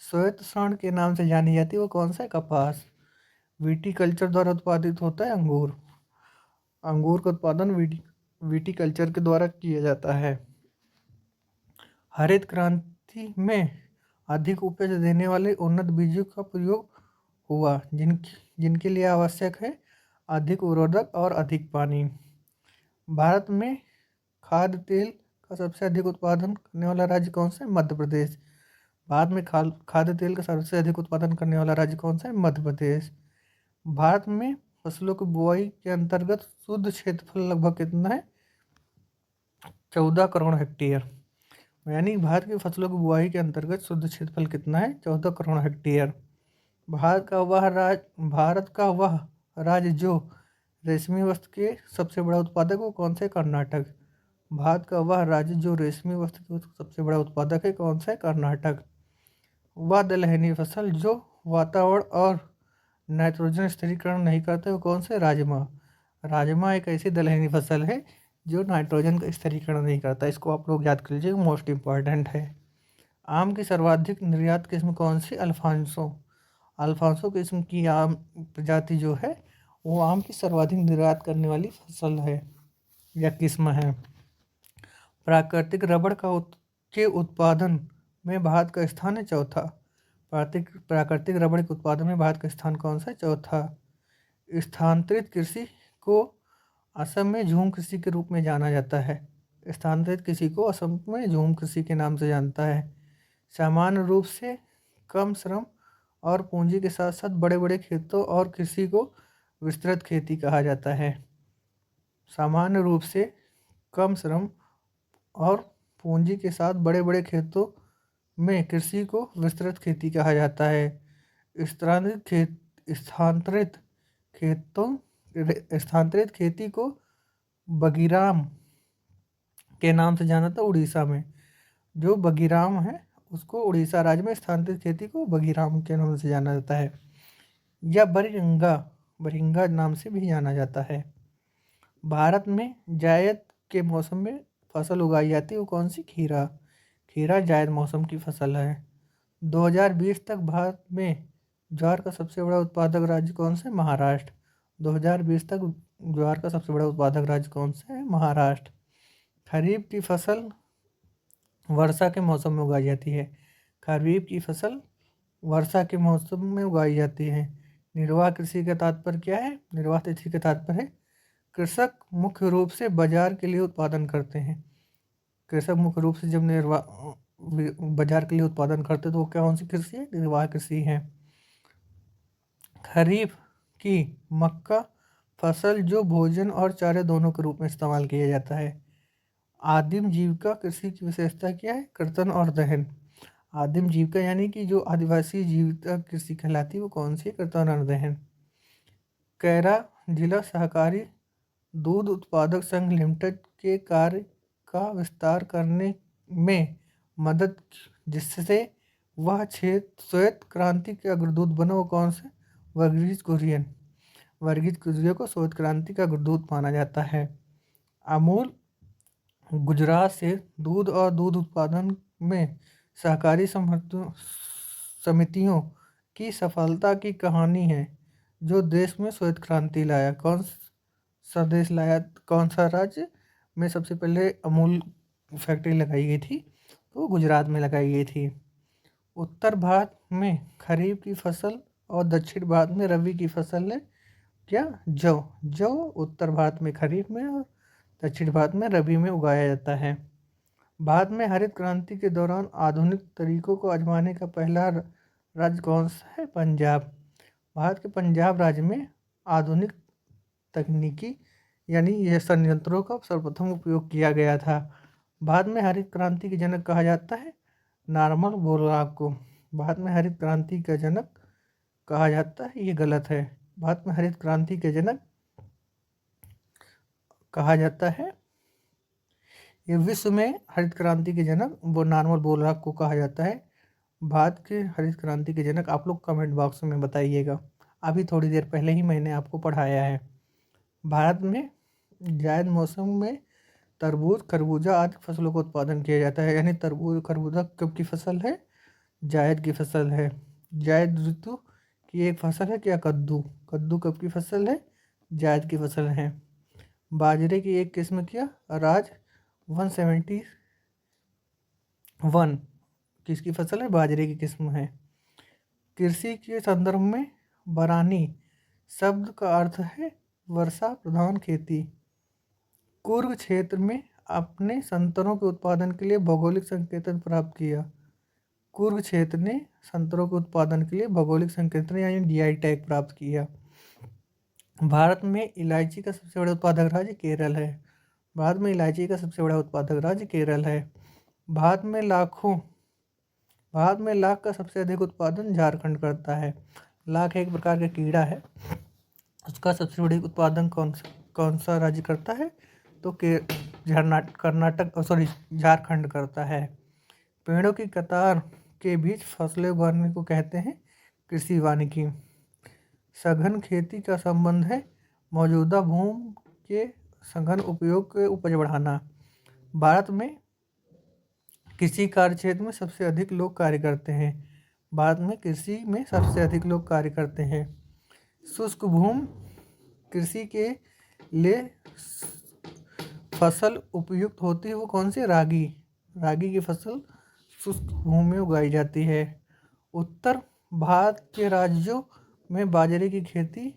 श्वेत स्वर्ण के नाम से जानी जाती है वो कौन सा है? कपास। विटीकल्चर द्वारा उत्पादित होता है अंगूर। अंगूर का उत्पादन विटीकल्चर के द्वारा किया जाता है। हरित क्रांति में अधिक उपज देने वाले उन्नत बीजों का प्रयोग हुआ जिनके लिए आवश्यक है अधिक उर्वरक और अधिक पानी। भारत में खाद्य तेल का सबसे अधिक उत्पादन करने वाला राज्य कौन सा है? मध्य प्रदेश। भारत में खाद्य तेल का सबसे अधिक उत्पादन करने वाला राज्य कौन सा है? मध्य प्रदेश। भारत में फसलों की बुआई के अंतर्गत शुद्ध क्षेत्रफल लगभग कितना है? 14 करोड़ हेक्टेयर। यानी भारत की फसलों की बुआई के अंतर्गत शुद्ध क्षेत्रफल कितना है? 14 करोड़ हेक्टेयर। भारत का वह राज्य जो रेशमी वस्त्र के सबसे बड़ा उत्पादक वो कौन सा है? कर्नाटक। भारत का वह राज्य जो रेशमी वस्त्र का सबसे बड़ा उत्पादक है कौन सा है? कर्नाटक। वह दलहनी फसल जो वातावरण और नाइट्रोजन स्थिरीकरण नहीं करते वो कौन से? राजमा। राजमा एक ऐसी दलहनी फसल है जो नाइट्रोजन का स्थिरीकरण नहीं करता। इसको आप लोग याद कर लीजिए, मोस्ट इम्पॉर्टेंट है। आम की सर्वाधिक निर्यात किस्म कौन सी? अल्फांसो। अल्फांसो किस्म की आम प्रजाति जो है वो आम की सर्वाधिक निर्यात करने वाली फसल है या किस्म है। प्राकृतिक रबड़ के उत्पादन में भारत का स्थान है चौथा। प्राकृतिक रबड़ के उत्पादन में भारत का स्थान कौन सा है? चौथा। स्थानांतरित कृषि को असम में झूम कृषि के रूप में जाना जाता है। स्थानांतरित कृषि को असम में झूम कृषि के नाम से जानता है। सामान्य रूप से कम श्रम और पूंजी के साथ साथ बड़े बड़े खेतों और कृषि को विस्तृत खेती कहा जाता है। सामान्य रूप से कम श्रम और पूंजी के साथ बड़े बड़े खेतों में कृषि को विस्तृत खेती कहा जाता है। स्थानांतरित खेती को बगीराम के नाम से जाना था उड़ीसा में। जो बगीराम है उसको उड़ीसा राज्य में स्थानांतरित खेती को बगीराम के नाम से जाना जाता है या बरिंगा नाम से भी जाना जाता है। भारत में जायद के मौसम में फसल उगाई जाती है वो कौन सी? खीरा। खीरा जायद मौसम की फसल है। 2020 तक भारत में ज्वार का सबसे बड़ा उत्पादक राज्य कौन सा है? महाराष्ट्र। 2020 तक ज्वार का सबसे बड़ा उत्पादक राज्य कौन सा है? महाराष्ट्र। खरीफ की फसल वर्षा के मौसम में उगाई जाती है। खरीफ की फसल वर्षा के मौसम में उगाई जाती है। निर्वाह कृषि का तात्पर्य क्या है? निर्वाह कृषि का तात्पर्य है कृषक मुख्य रूप से बाजार के लिए उत्पादन करते हैं। कृषक मुख्य रूप से जब बाजार के लिए उत्पादन करते तो वो कौन सी कृषि है? निर्वाह कृषि है। खरीफ की मक्का फसल जो भोजन और चारे दोनों के रूप में इस्तेमाल किया जाता है। आदिम जीविका कृषि की विशेषता क्या है? कर्तन और दहन। आदिम जीविका यानी कि जो आदिवासी जीविका कृषि कहलाती है वो कौन सी है? कर्तन और दहन। कैरा जिला सहकारी दूध उत्पादक संघ लिमिटेड के कार्य का विस्तार करने में मदद जिससे वह श्वेत क्रांति के अग्रदूत बना वो कौन सा? वर्गीज कुरियन। वर्गीज कुरियन को श्वेत क्रांति का अग्रदूत माना जाता है। अमूल गुजरात से दूध और दूध उत्पादन में सहकारी समितियों की सफलता की कहानी है जो देश में श्वेत क्रांति लाया। कौन सा राज्य में सबसे पहले अमूल फैक्ट्री लगाई गई थी? तो गुजरात में लगाई गई थी। उत्तर भारत में खरीफ की फसल और दक्षिण भारत में रबी की फसल है क्या? जौ उत्तर भारत में खरीफ में और दक्षिण भारत में रबी में उगाया जाता है। भारत में हरित क्रांति के दौरान आधुनिक तरीकों को आजमाने का पहला राज्य कौन सा है? पंजाब। भारत के पंजाब राज्य में आधुनिक तकनीकी यानी यह संयंत्रों का सर्वप्रथम उपयोग किया गया था। भारत में हरित क्रांति के जनक कहा जाता है नॉर्मन बोरलॉग को। भारत में हरित क्रांति का जनक कहा जाता है, ये गलत है। भारत में हरित क्रांति के जनक कहा जाता है, ये विश्व में हरित क्रांति के जनक वो नॉर्मन बोरलॉग को कहा जाता है। भारत के हरित क्रांति के जनक आप लोग कमेंट बॉक्स में बताइएगा। अभी थोड़ी देर पहले ही मैंने आपको पढ़ाया है। भारत में जायद मौसम में तरबूज, खरबूजा आदि फसलों का उत्पादन किया जाता है। यानी तरबूज खरबूजा कब की फसल है? जायद की फसल है। जायद ऋतु की एक फसल है क्या? कद्दू। कद्दू कब की फसल है? जायद की फसल है। बाजरे की एक किस्म क्या? राज 171 किसकी फसल है? बाजरे की किस्म है। कृषि के संदर्भ में बरानी शब्द का अर्थ है वर्षा प्रधान खेती। कुर्ग क्षेत्र में अपने संतरों के उत्पादन के लिए भौगोलिक संकेतन प्राप्त किया। कुर्ग क्षेत्र ने संतरों के उत्पादन के लिए भौगोलिक संकेतन यानी जीआई टैग प्राप्त किया। भारत में इलायची का सबसे बड़ा उत्पादक राज्य केरल है। भारत में इलायची का सबसे बड़ा उत्पादक राज्य केरल है। भारत में लाख का सबसे अधिक उत्पादन झारखंड करता है। लाख एक प्रकार का कीड़ा है, उसका सबसे बड़ी उत्पादन कौन सा राज्य करता है? तो झारखंड करता है। पेड़ों की कतार के बीच फसलें उगाने को कहते हैं कृषि वानिकी। सघन खेती का संबंध है मौजूदा भूमि के सघन उपयोग के उपज बढ़ाना। भारत में कृषि कार्य क्षेत्र में सबसे अधिक लोग कार्य करते हैं। भारत में कृषि में सबसे अधिक लोग कार्य करते हैं। शुष्क भूमि कृषि के लिए फसल उपयुक्त होती है वो कौन सी? रागी। रागी की फसल शुष्क भूमि में उगाई जाती है। उत्तर भारत के राज्यों में बाजरे की खेती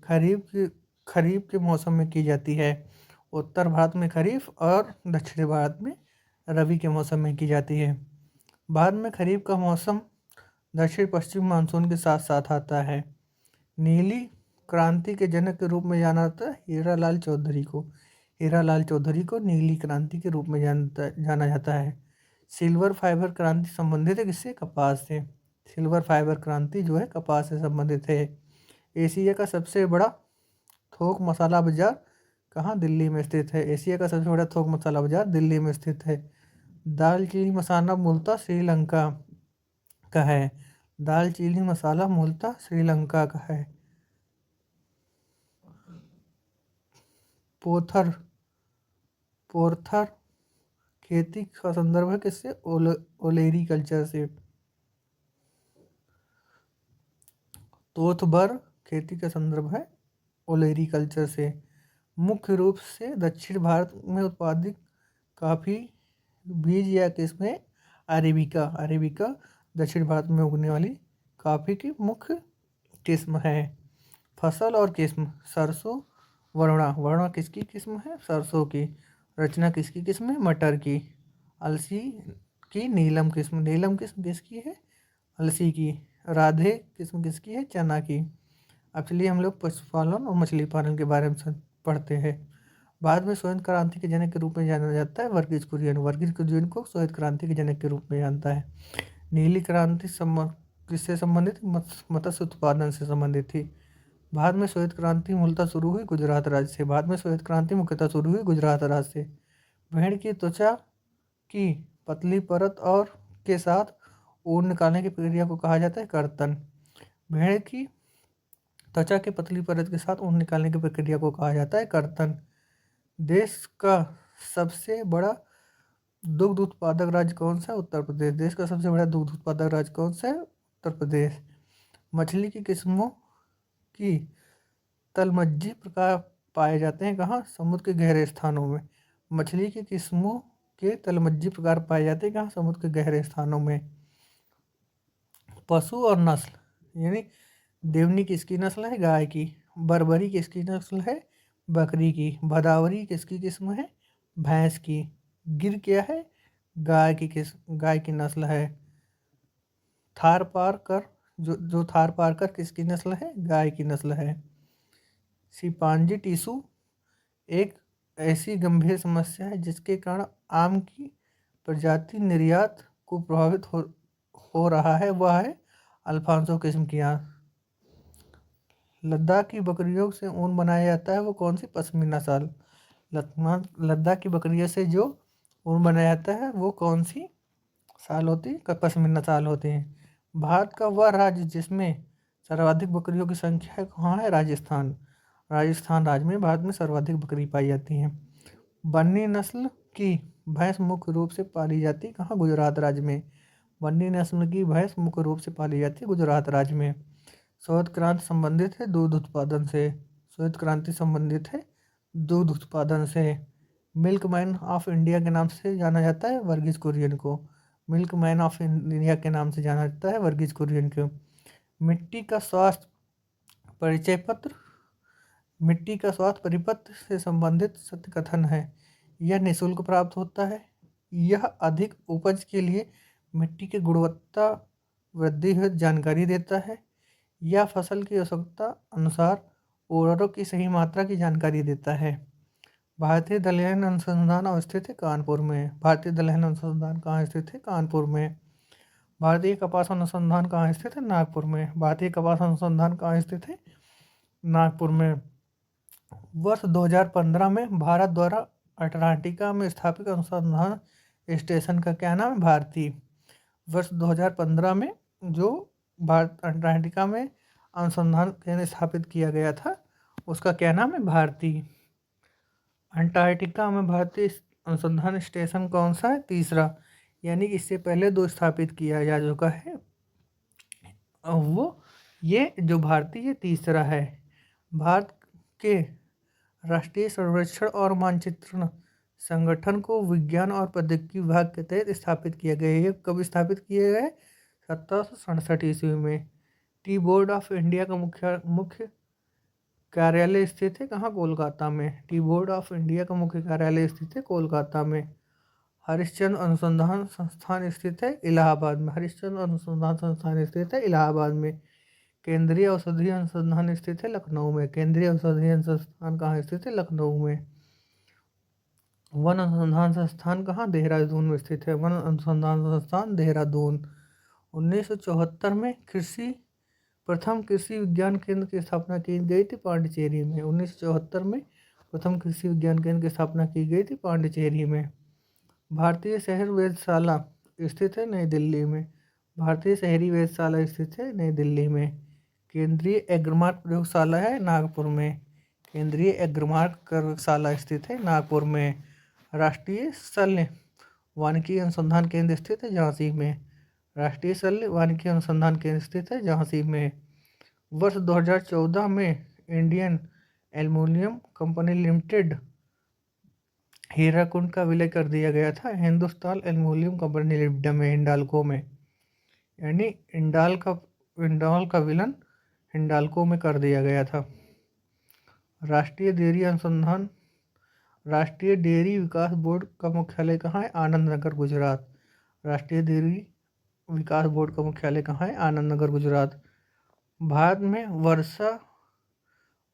खरीफ के मौसम में की जाती है। उत्तर भारत में खरीफ और दक्षिण भारत में रबी के मौसम में की जाती है। भारत में खरीफ का मौसम दक्षिण पश्चिम मानसून के साथ साथ आता है। नीली क्रांति के जनक के रूप में जाना जाता है हीरालाल चौधरी को। हीरालाल चौधरी को नीली क्रांति के रूप में जाना जाता है। सिल्वर फाइबर क्रांति संबंधित है किससे? कपास से। सिल्वर फाइबर क्रांति जो है कपास से संबंधित है। एशिया का सबसे बड़ा थोक मसाला बाजार कहाँ? दिल्ली में स्थित है। एशिया का सबसे बड़ा थोक मसाला बाजार दिल्ली में स्थित है। दालचीनी मसाला मूलतः श्रीलंका का है। दालचीनी मसाला मूलतः श्रीलंका का है। पोर्थर खेती का संदर्भ है किससे? ओलेरी कल्चर से। तोथबर खेती का संदर्भ है ओलेरी कल्चर से। मुख्य रूप से दक्षिण भारत में उत्पादित काफ़ी बीज या किस्में अरेबिका। अरेबिका दक्षिण भारत में उगने वाली काफ़ी की मुख्य किस्म है। फसल और किस्म सरसों वरुणा। वरुणा किसकी किस्म है? सरसों की। रचना किसकी किस्म है? मटर की। अलसी की नीलम किस्म। नीलम किस्म किसकी है? अलसी की। राधे किस्म किसकी है? चना की। अब चलिए हम लोग पशुपालन और मछली पालन के बारे में पढ़ते हैं। भारत में श्वेत क्रांति के जनक के रूप में जाना जाता है वर्गीज कुरियन। वर्गीज कुरियन को श्वेत क्रांति के जनक के रूप में जानता है। नीली क्रांति किससे संबंधित? मत्स्य उत्पादन से संबंधित थी। भारत में श्वेत क्रांति मूलतः शुरू हुई गुजरात राज्य से। भारत में श्वेत क्रांति मुख्यतः शुरू हुई गुजरात राज्य से। भेड़ की त्वचा की पतली परत और के साथ ऊन निकालने की प्रक्रिया को कहा जाता है कर्तन। भेड़ की त्वचा की पतली परत के साथ ऊन निकालने की प्रक्रिया को कहा जाता है कर्तन। देश का सबसे बड़ा दुग्ध उत्पादक राज्य कौन सा है? उत्तर प्रदेश। देश का सबसे बड़ा दुग्ध उत्पादक राज्य कौन सा है? उत्तर प्रदेश। मछली की किस्मों की तलमज्जी प्रकार पाए जाते हैं कहाँ? समुद्र के गहरे स्थानों में। मछली की किस्मों के तलमज्जी प्रकार पाए जाते हैं कहाँ? समुद्र के गहरे स्थानों में। पशु और नस्ल यानी देवनी किसकी नस्ल है? गाय की। बर्बरी किसकी नस्ल है? बकरी की। भदावरी किसकी किस्म है? भैंस की। गिर क्या है? गाय की नस्ल है। थारपारकर जो थारपारकर किसकी नस्ल है? गाय की नस्ल है। शिंपांजी टिशू एक ऐसी गंभीर समस्या है जिसके कारण आम की प्रजाति निर्यात को प्रभावित हो रहा है, वह है अल्फांसो किस्म की आम। लद्दाख की बकरियों से ऊन बनाया जाता है वो कौन सी? पश्मीना शाल। लद्दाख की बकरियों से जो ऊन बनाया जाता है वो कौन सी शाल होती है? पश्मीना शाल होती है। भारत का वह राज्य जिसमें सर्वाधिक बकरियों की संख्या है कहाँ है? राजस्थान। राजस्थान राज्य में भारत में सर्वाधिक बकरी पाई जाती हैं। बन्नी नस्ल की भैंस मुख्य रूप से पाली जाती कहाँ? गुजरात राज्य में। बन्नी नस्ल की भैंस मुख्य रूप से पाली जाती है गुजरात राज्य में। श्वेत क्रांति संबंधित है दूध उत्पादन से। श्वेत क्रांति संबंधित है दूध उत्पादन से। मिल्कमैन ऑफ इंडिया के नाम से जाना जाता है वर्गीज कुरियन को। मिल्कमैन ऑफ इंडिया के नाम से जाना जाता है वर्गीज कुरियन को। मिट्टी का स्वास्थ्य परिचय पत्र। मिट्टी का स्वास्थ्य परिपत्र से संबंधित सत्य कथन है। यह निःशुल्क प्राप्त होता है। यह अधिक उपज के लिए मिट्टी की गुणवत्ता वृद्धि हेतु जानकारी देता है। यह फसल की आवश्यकता अनुसार उर्वरक की सही मात्रा की जानकारी देता है। भारतीय दलहन अनुसंधान अवस्थित है कानपुर में। भारतीय दलहन अनुसंधान कहाँ स्थित है? कानपुर में। भारतीय कपास अनुसंधान कहाँ स्थित है? नागपुर में। भारतीय कपास अनुसंधान कहाँ स्थित है? नागपुर में। वर्ष 2015 में भारत द्वारा अंटार्कटिका में स्थापित अनुसंधान स्टेशन का क्या नाम है? भारती। वर्ष 2015 में जो भारत अंटार्कटिका में अनुसंधान केंद्र स्थापित किया गया था उसका क्या नाम है? भारती। अंटार्कटिका में भारतीय अनुसंधान स्टेशन कौन सा है? तीसरा। यानी कि इससे पहले 2 स्थापित किया जा चुका है, वो ये जो भारतीय ये तीसरा है। भारत के राष्ट्रीय सर्वेक्षण और मानचित्रण संगठन को विज्ञान और प्रौद्योगिकी विभाग के तहत स्थापित किया गया है। ये कब स्थापित किए गए? 1767 ईस्वी में। टी बोर्ड ऑफ इंडिया का मुख्य कार्यालय स्थित है कहाँ? कोलकाता में। टी बोर्ड ऑफ इंडिया का मुख्य कार्यालय स्थित है कोलकाता में। हरिश्चंद्र अनुसंधान संस्थान स्थित है इलाहाबाद में। हरिश्चंद्र अनुसंधान संस्थान स्थित है इलाहाबाद में। केंद्रीय औषधि अनुसंधान स्थित है लखनऊ में। केंद्रीय औषधि अनुसंधान कहाँ स्थित है? लखनऊ में। वन अनुसंधान संस्थान कहाँ? देहरादून में स्थित है। वन अनुसंधान संस्थान देहरादून। 1974 में प्रथम कृषि विज्ञान केंद्र की स्थापना की गई थी पांडिचेरी में। 1974 में प्रथम कृषि विज्ञान केंद्र की स्थापना की गई थी पांडिचेरी में। भारतीय शहर वेधशाला स्थित है नई दिल्ली में। भारतीय शहरी वेधशाला स्थित है नई दिल्ली में। केंद्रीय एग्रोमार्क प्रयोगशाला है नागपुर में। केंद्रीय एग्रोमार्क प्रयोगशाला स्थित है नागपुर में। राष्ट्रीय शल्य वानिकी अनुसंधान केंद्र स्थित है झांसी में। राष्ट्रीय शल्य वानिकी अनुसंधान केंद्र स्थित है झांसी में। वर्ष 2014 में Indian aluminium company limited Hirakud का विलय कर दिया गया था हिंदुस्तान एल्युमिनियम कंपनी लिमिटेड में, हिंडाल्को में। यानी इंडाल का विलय हिंडाल्को में कर दिया गया था। राष्ट्रीय डेयरी विकास बोर्ड का मुख्यालय कहाँ है? आनंद नगर गुजरात। राष्ट्रीय डेयरी विकास बोर्ड का मुख्यालय कहाँ है? आनंद नगर गुजरात। भारत में वर्षा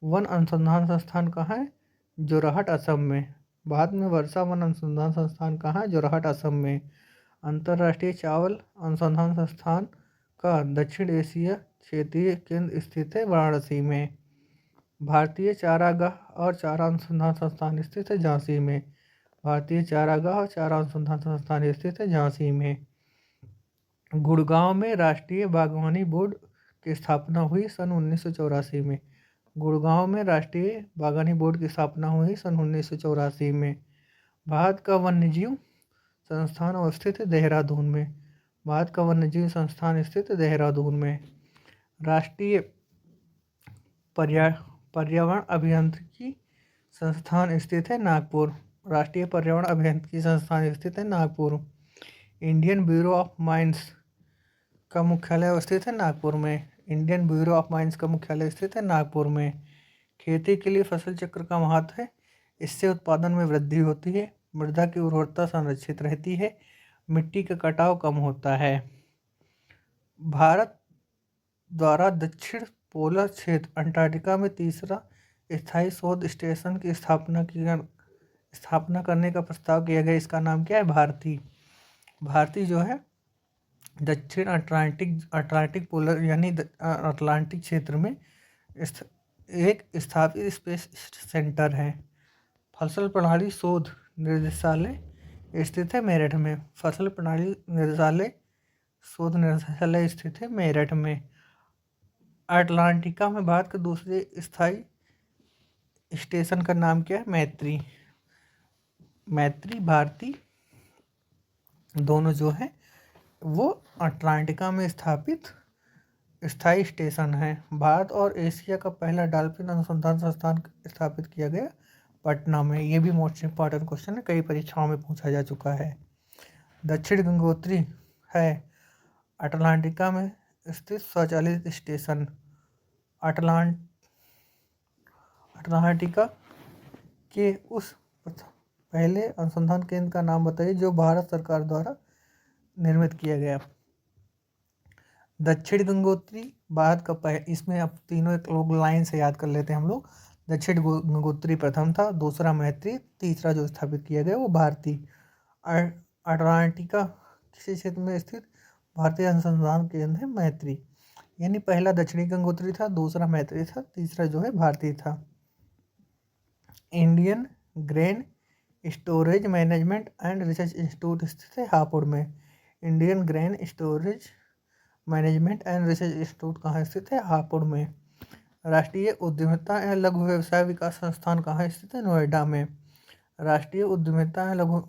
वन अनुसंधान संस्थान कहाँ है? जोरहाट असम में। भारत में वर्षा वन अनुसंधान संस्थान कहाँ है? जोरहाट असम में। अंतर्राष्ट्रीय चावल अनुसंधान संस्थान का दक्षिण एशिया क्षेत्रीय केंद्र स्थित है वाराणसी में। भारतीय चारागाह और चारा अनुसंधान संस्थान स्थित है झांसी में। भारतीय चारागाह और चारा अनुसंधान संस्थान स्थित है झांसी में। गुड़गांव में राष्ट्रीय बागवानी बोर्ड की स्थापना हुई सन 1984 में। गुड़गांव में राष्ट्रीय बागवानी बोर्ड की स्थापना हुई सन 1984 में। भारत का वन्यजीव संस्थान अवस्थित है देहरादून में। भारत का वन्यजीव संस्थान स्थित है देहरादून में। राष्ट्रीय पर्यावरण अभियांत्रिकी संस्थान स्थित है नागपुर। राष्ट्रीय पर्यावरण अभियांत्रिकी संस्थान स्थित है Nagpur. Indian bureau of mines का मुख्यालय अवस्थित है नागपुर में। इंडियन ब्यूरो ऑफ माइंस का मुख्यालय स्थित है नागपुर में। खेती के लिए फसल चक्र का महत्व है। इससे उत्पादन में वृद्धि होती है, मृदा की उर्वरता संरक्षित रहती है, मिट्टी का कटाव कम होता है। भारत द्वारा दक्षिण पोलर क्षेत्र अंटार्कटिका में तीसरा स्थायी शोध स्टेशन की स्थापना करने का प्रस्ताव किया गया। इसका नाम क्या है? भारती। भारती जो है दक्षिण अटलांटिक पोलर यानी अटलांटिक क्षेत्र में एक स्थापित स्पेस सेंटर है। फसल प्रणाली शोध निदेशालय स्थित है मेरठ में। फसल प्रणाली शोध निदेशालय स्थित है मेरठ में। अटलांटिका में भारत के दूसरे स्थायी स्टेशन का नाम क्या है? मैत्री। मैत्री भारती दोनों जो हैं वो अटलांटिका में स्थापित स्थायी स्टेशन है। भारत और एशिया का पहला डॉल्फिन अनुसंधान संस्थान स्थापित किया गया पटना में। ये भी मोस्ट इंपॉर्टेंट क्वेश्चन है, कई परीक्षाओं में पूछा जा चुका है। दक्षिण गंगोत्री है अटलांटिका में स्थित स्वचालित स्टेशन। अटलांटिका के उस पहले अनुसंधान केंद्र का नाम बताइए जो भारत सरकार द्वारा निर्मित किया गया। दक्षिण गंगोत्री भारत का इसमें अब तीनों एक लोग लाइन से याद कर लेते हैं हम लोग। दक्षिण गंगोत्री प्रथम था, दूसरा मैत्री, तीसरा जो स्थापित किया गया वो भारती। अटलांटिका किसी क्षेत्र में स्थित भारतीय अनुसंधान केंद्र है मैत्री। यानी पहला दक्षिणी गंगोत्री था, दूसरा मैत्री था, तीसरा जो है भारती था। Indian grain storage management and research institute स्थित है हापुड़ में। Indian grain storage management and research institute कहाँ स्थित है? हापुड़ में। राष्ट्रीय उद्यमिता एवं लघु व्यवसाय विकास संस्थान कहाँ स्थित है? नोएडा में। राष्ट्रीय उद्यमिता एवं लघु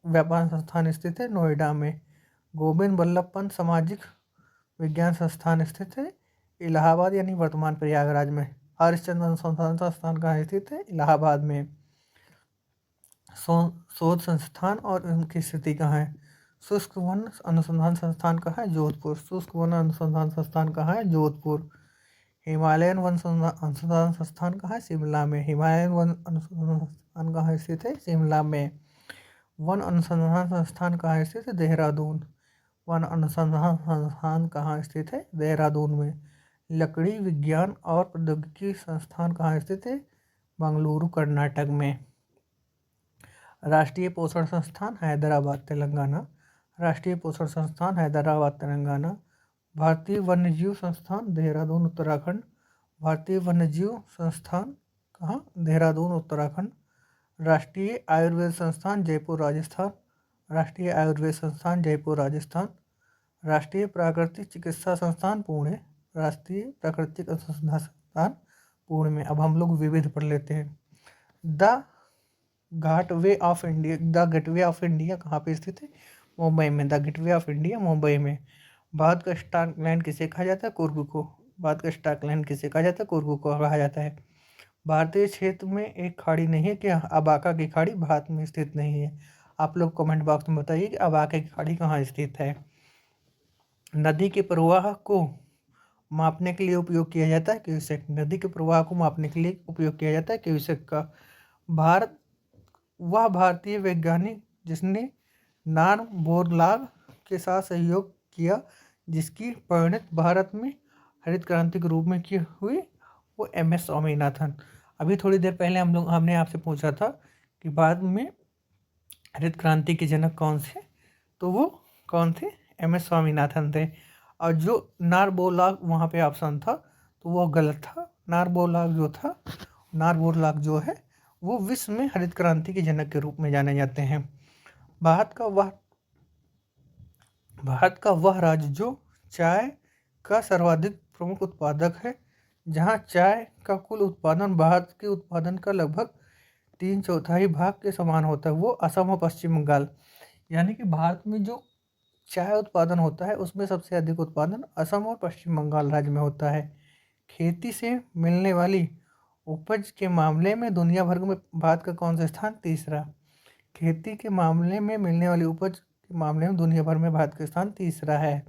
व्यापार संस्थान स्थित है नोएडा में। गोविंद बल्लभ पंत सामाजिक विज्ञान संस्थान स्थित है इलाहाबाद यानी वर्तमान प्रयागराज में। हरिश्चंद्र अनुसंधान संस्थान कहाँ स्थित है? इलाहाबाद में। शोध संस्थान और उनकी स्थिति कहाँ है? शुष्क वन अनुसंधान संस्थान कहाँ है? जोधपुर। शुष्क वन अनुसंधान संस्थान कहाँ है? जोधपुर। हिमालयन वन अनुसंधान संस्थान कहाँ है? शिमला में। हिमालयन वन अनुसंधान संस्थान कहाँ स्थित है? शिमला में। वन अनुसंधान संस्थान कहाँ स्थित है? देहरादून। वन अनुसंधान संस्थान कहाँ स्थित है? देहरादून में। लकड़ी विज्ञान और प्रौद्योगिकी संस्थान कहाँ स्थित है? बेंगलुरु कर्नाटक में। राष्ट्रीय पोषण संस्थान हैदराबाद तेलंगाना। राष्ट्रीय पोषण संस्थान हैदराबाद तेलंगाना। भारतीय वन्यजीव संस्थान देहरादून उत्तराखंड। भारतीय वन्यजीव संस्थान कहाँ? देहरादून उत्तराखंड। राष्ट्रीय आयुर्वेद संस्थान जयपुर राजस्थान। राष्ट्रीय आयुर्वेद संस्थान जयपुर राजस्थान। राष्ट्रीय प्राकृतिक चिकित्सा संस्थान पुणे। राष्ट्रीय प्राकृतिक अनुसंधान संस्थान पुणे में। अब हम लोग विविध पढ़ लेते हैं। द गेटवे ऑफ इंडिया कहाँ पे स्थित है? मुंबई में। The gateway of India Mumbai में। भारत का स्कॉटलैंड किसे कहा जाता है? कुर्ग को। भारत का स्कॉटलैंड किसे कहा जाता है? कुर्ग को कहा जाता है। भारतीय क्षेत्र में एक खाड़ी नहीं है क्या? अबाका की खाड़ी भारत में स्थित नहीं है। आप लोग कमेंट बॉक्स में बताइए कि अबाका की खाड़ी कहाँ स्थित है। नदी के प्रवाह को मापने के लिए उपयोग किया जाता है क्यूसेक। नदी के प्रवाह को मापने के लिए उपयोग किया जाता है क्यूसेक का। वह भारतीय वैज्ञानिक जिसने नान बोरलॉग के साथ सहयोग किया जिसकी परिणत भारत में हरित क्रांति के रूप में की हुई वो MS स्वामीनाथन। अभी थोड़ी देर पहले हमने आपसे पूछा था कि भारत में हरित क्रांति के जनक कौन थे, तो वो कौन थे? MS स्वामीनाथन थे। और जो नारबोरलॉग वहाँ पे ऑप्शन था तो वो गलत था। नारबोरलॉग जो है वो विश्व में हरित क्रांति के जनक के रूप में जाने जाते हैं। भारत का वह राज्य जो चाय का सर्वाधिक प्रमुख उत्पादक है, जहां चाय का कुल उत्पादन भारत के उत्पादन का लगभग 3/4 भाग के समान होता है, वो असम और पश्चिम बंगाल। यानी कि भारत में जो चाय उत्पादन होता है उसमें सबसे अधिक उत्पादन असम और पश्चिम बंगाल राज्य में होता है। खेती से मिलने वाली उपज के मामले में दुनिया भर में भारत का कौन सा स्थान? तीसरा। खेती के मामले में मिलने वाली उपज के मामले में दुनिया भर में भारत का स्थान तीसरा है।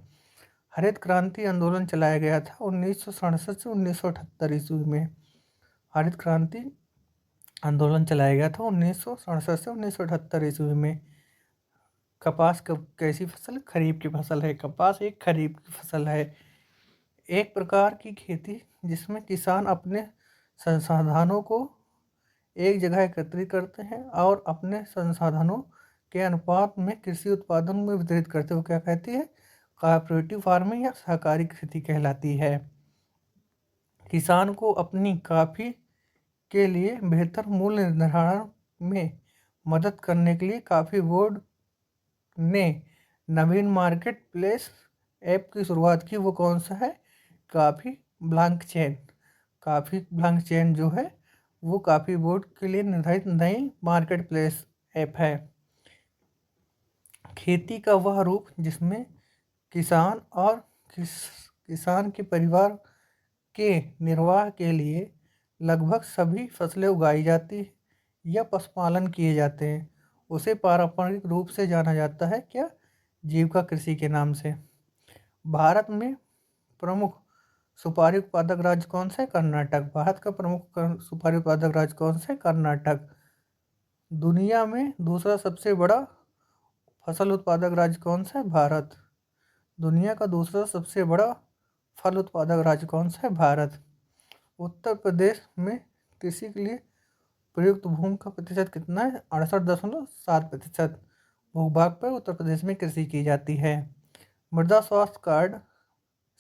हरित क्रांति आंदोलन चलाया गया था 1967 से 1978 ईस्वी में। हरित क्रांति आंदोलन चलाया गया था 1967 से 1978 ईस्वी में। कपास कैसी फसल? खरीफ की फसल है। कपास एक खरीफ की फसल है। एक प्रकार की खेती जिसमें किसान अपने संसाधनों को एक जगह एकत्रित करते हैं और अपने संसाधनों के अनुपात में कृषि उत्पादन में वितरित करते हुए क्या कहती है? कोऑपरेटिव फार्मिंग या सहकारी खेती कहलाती है। किसान को अपनी कॉफी के लिए बेहतर मूल्य निर्धारण में मदद करने के लिए कॉफी बोर्ड ने नवीन मार्केट प्लेस ऐप की शुरुआत की। वो कौन सा है? Coffee blockchain. कॉफी ब्लॉकचेन जो है वो कॉफी बोर्ड के लिए निर्धारित नई मार्केट प्लेस एफ है। खेती का वह रूप जिसमें किसान और किसान के परिवार के निर्वाह के लिए लगभग सभी फसलें उगाई जाती है या पशुपालन किए जाते हैं, उसे पारंपरिक रूप से जाना जाता है क्या? जीविका कृषि के नाम से। भारत में प्रमुख सुपारी उत्पादक राज्य कौन सा है? कर्नाटक। भारत का प्रमुख सुपारी उत्पादक राज्य कौन सा है? कर्नाटक। दुनिया में दूसरा सबसे बड़ा फसल उत्पादक राज्य कौन सा है? भारत। दुनिया का दूसरा सबसे बड़ा फल उत्पादक राज्य कौन सा है? भारत। उत्तर प्रदेश में कृषि के लिए प्रयुक्त भूमि का प्रतिशत कितना है? 68.7%। भूभाग पर उत्तर प्रदेश में कृषि की जाती है। मृदा स्वास्थ्य कार्ड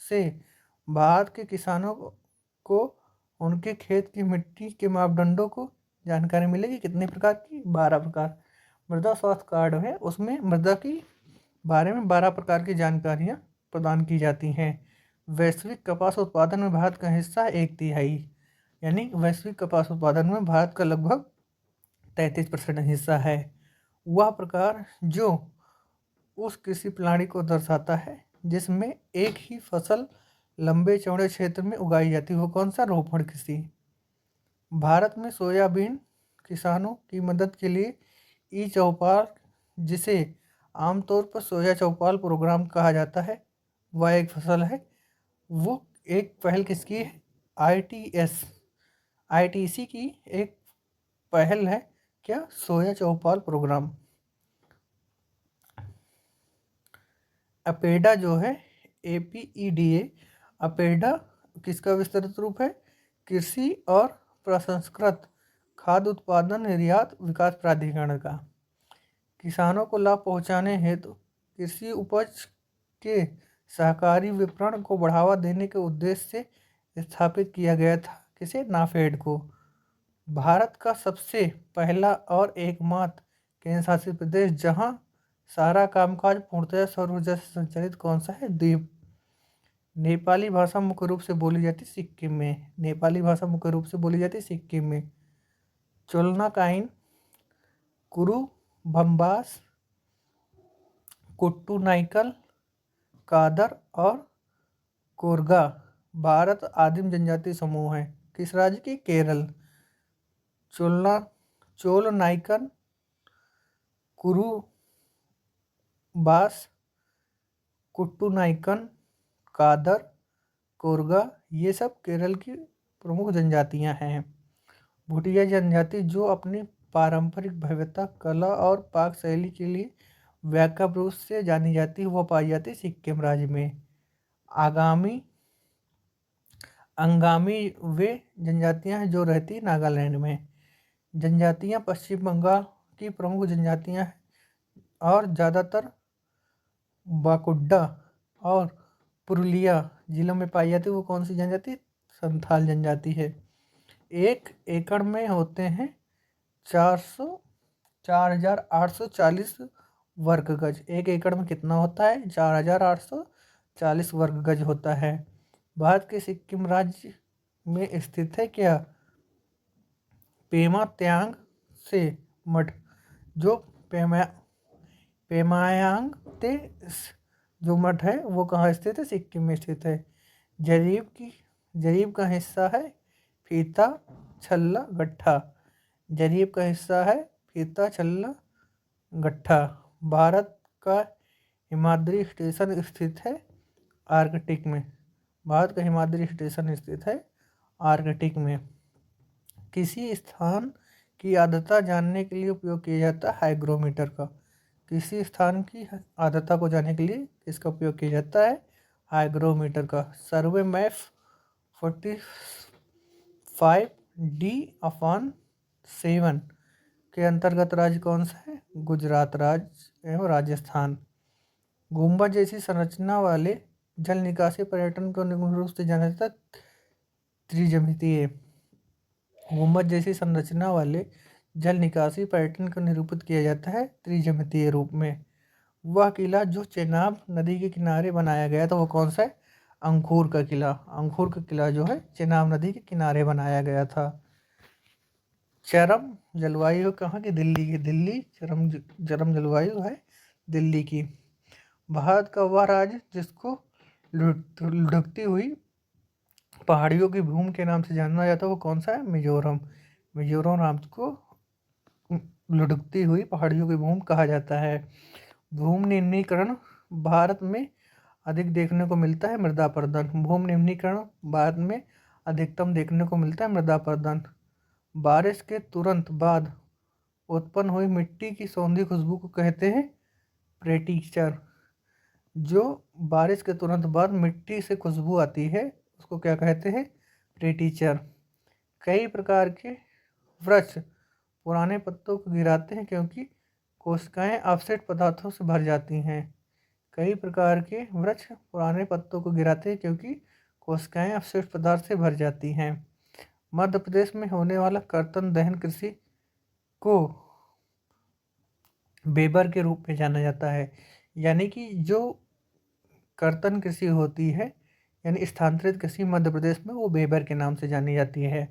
से भारत के किसानों को उनके खेत की मिट्टी के मापदंडों को जानकारी मिलेगी। कितने प्रकार की? 12 प्रकार। मृदा स्वास्थ्य कार्ड है, उसमें मृदा की बारे में 12 प्रकार की जानकारियाँ प्रदान की जाती हैं। वैश्विक कपास उत्पादन में भारत का हिस्सा 1/3, यानी वैश्विक कपास उत्पादन में भारत का लगभग 33% हिस्सा है। वह प्रकार जो उस कृषि प्रणाली को दर्शाता है जिसमें एक ही फसल लंबे चौड़े क्षेत्र में उगाई जाती है, वो कौन सा? रोपण कृषि। भारत में सोयाबीन किसानों की मदद के लिए ई चौपाल, जिसे आमतौर पर सोया चौपाल प्रोग्राम कहा जाता है, वह एक फसल है। वो एक पहल किसकी है? आईटीसी की एक पहल है क्या? सोया चौपाल प्रोग्राम। अपेडा जो है, APEDA, अपेडा किसका विस्तृत रूप है? कृषि और प्रसंस्कृत खाद्य उत्पादन निर्यात विकास प्राधिकरण का। किसानों को लाभ पहुंचाने हेतु कृषि उपज के सहकारी विपणन को बढ़ावा देने के उद्देश्य से स्थापित किया गया था। किसे? नाफेड को। भारत का सबसे पहला और एकमात्र केंद्र शासित प्रदेश जहां सारा कामकाज पूर्णतः सौर ऊर्जा से संचालित कौन सा है? द्वीप। नेपाली भाषा मुख्य रूप से बोली जाती सिक्किम में। नेपाली भाषा मुख्य रूप से बोली जाती सिक्किम में। चोलनाकाइन, कुरुबंबास, कुट्टूनाइकल, कादर और कोरगा भारत आदिम जनजाति समूह है। किस राज्य की? केरल। चोल नाइकन, कुरुबास, कुट्टू नाइकन, कादर, कोरगा, ये सब केरल की प्रमुख जनजातियां हैं। भूटिया जनजाति जो अपनी पारंपरिक भव्यता, कला और पाक शैली के लिए व्यापक रूप से जानी जाती है, वह पाई जाती है सिक्किम राज्य में। अंगामी वे जनजातियां हैं जो रहती है नागालैंड में। जनजातियां पश्चिम बंगाल की प्रमुख जनजातियां हैं और ज़्यादातर बाकुड्डा और पुरुलिया जिलों में पाई जाती है। वो कौन सी जनजाति? संथाल जनजाति है। 1 एकड़ में होते हैं 4,840 वर्ग गज। 1 एकड़ में कितना होता है? 4,840 वर्ग गज होता है। भारत के सिक्किम राज्य में स्थित है क्या? पेमा त्यांग से मठ, जो पेमायांग ते जो मठ है वो कहाँ स्थित है? सिक्किम में स्थित है। जरीब का हिस्सा है फीता, छल्ला, गट्ठा। जरीब का हिस्सा है फीता, छल्ला, गट्ठा। भारत का हिमाद्री स्टेशन स्थित है आर्कटिक में। भारत का हिमाद्री स्टेशन स्थित है आर्कटिक में। किसी स्थान की आर्द्रता जानने के लिए उपयोग किया जाता है हाइग्रोमीटर का। किसी स्थान की आर्द्रता को जानने के लिए इसका उपयोग किया जाता है हाइग्रोमीटर का। सर्वे मैप 45D/7 के अंतर्गत राज्य कौन सा है? गुजरात राज्य एवं राजस्थान। गुम्बद जैसी संरचना वाले जल निकासी पर्यटन को निम्न रूप से जाना जाता है त्रिज्यमितीय। गुम्बद जैसी संरचना वाले जल निकासी पर्यटन को निरूपित किया जाता है त्रिज्यमितीय रूप में। वह किला जो चेनाब नदी के किनारे बनाया गया था वो कौन सा है? अंखूर का किला। अंखूर का किला जो है चेनाब नदी के किनारे बनाया गया था। चरम जलवायु कहाँ की? दिल्ली की। दिल्ली चरम जलवायु है दिल्ली की। भारत का वह राज्य जिसको लुढ़कती हुई पहाड़ियों की भूमि के नाम से जाना जाता है वो कौन सा है? मिजोरम। मिजोरम राज्य को लुढ़कती हुई पहाड़ियों की भूमि कहा जाता है। भूमि निम्नीकरण भारत में अधिक देखने को मिलता है मृदा अपरदन। भूमि निम्नीकरण भारत में अधिकतम देखने को मिलता है मृदा अपरदन। बारिश के तुरंत बाद उत्पन्न हुई मिट्टी की सौंधी खुशबू को कहते हैं प्रेटीचर। जो बारिश के तुरंत बाद मिट्टी से खुशबू आती है उसको क्या कहते हैं? प्रेटीचर। कई प्रकार के वृक्ष पुराने पत्तों को गिराते हैं क्योंकि कोशिकाएं अपशिष्ट पदार्थों से भर जाती हैं। कई प्रकार के वृक्ष पुराने पत्तों को गिराते हैं क्योंकि कोशिकाएं अपशिष्ट पदार्थ से भर जाती हैं। मध्य प्रदेश में होने वाला कर्तन दहन कृषि को बेबर के रूप में जाना जाता है। यानी कि जो कर्तन कृषि होती है यानी स्थानांतरित कृषि मध्य प्रदेश में वो बेबर के नाम से जानी जाती है।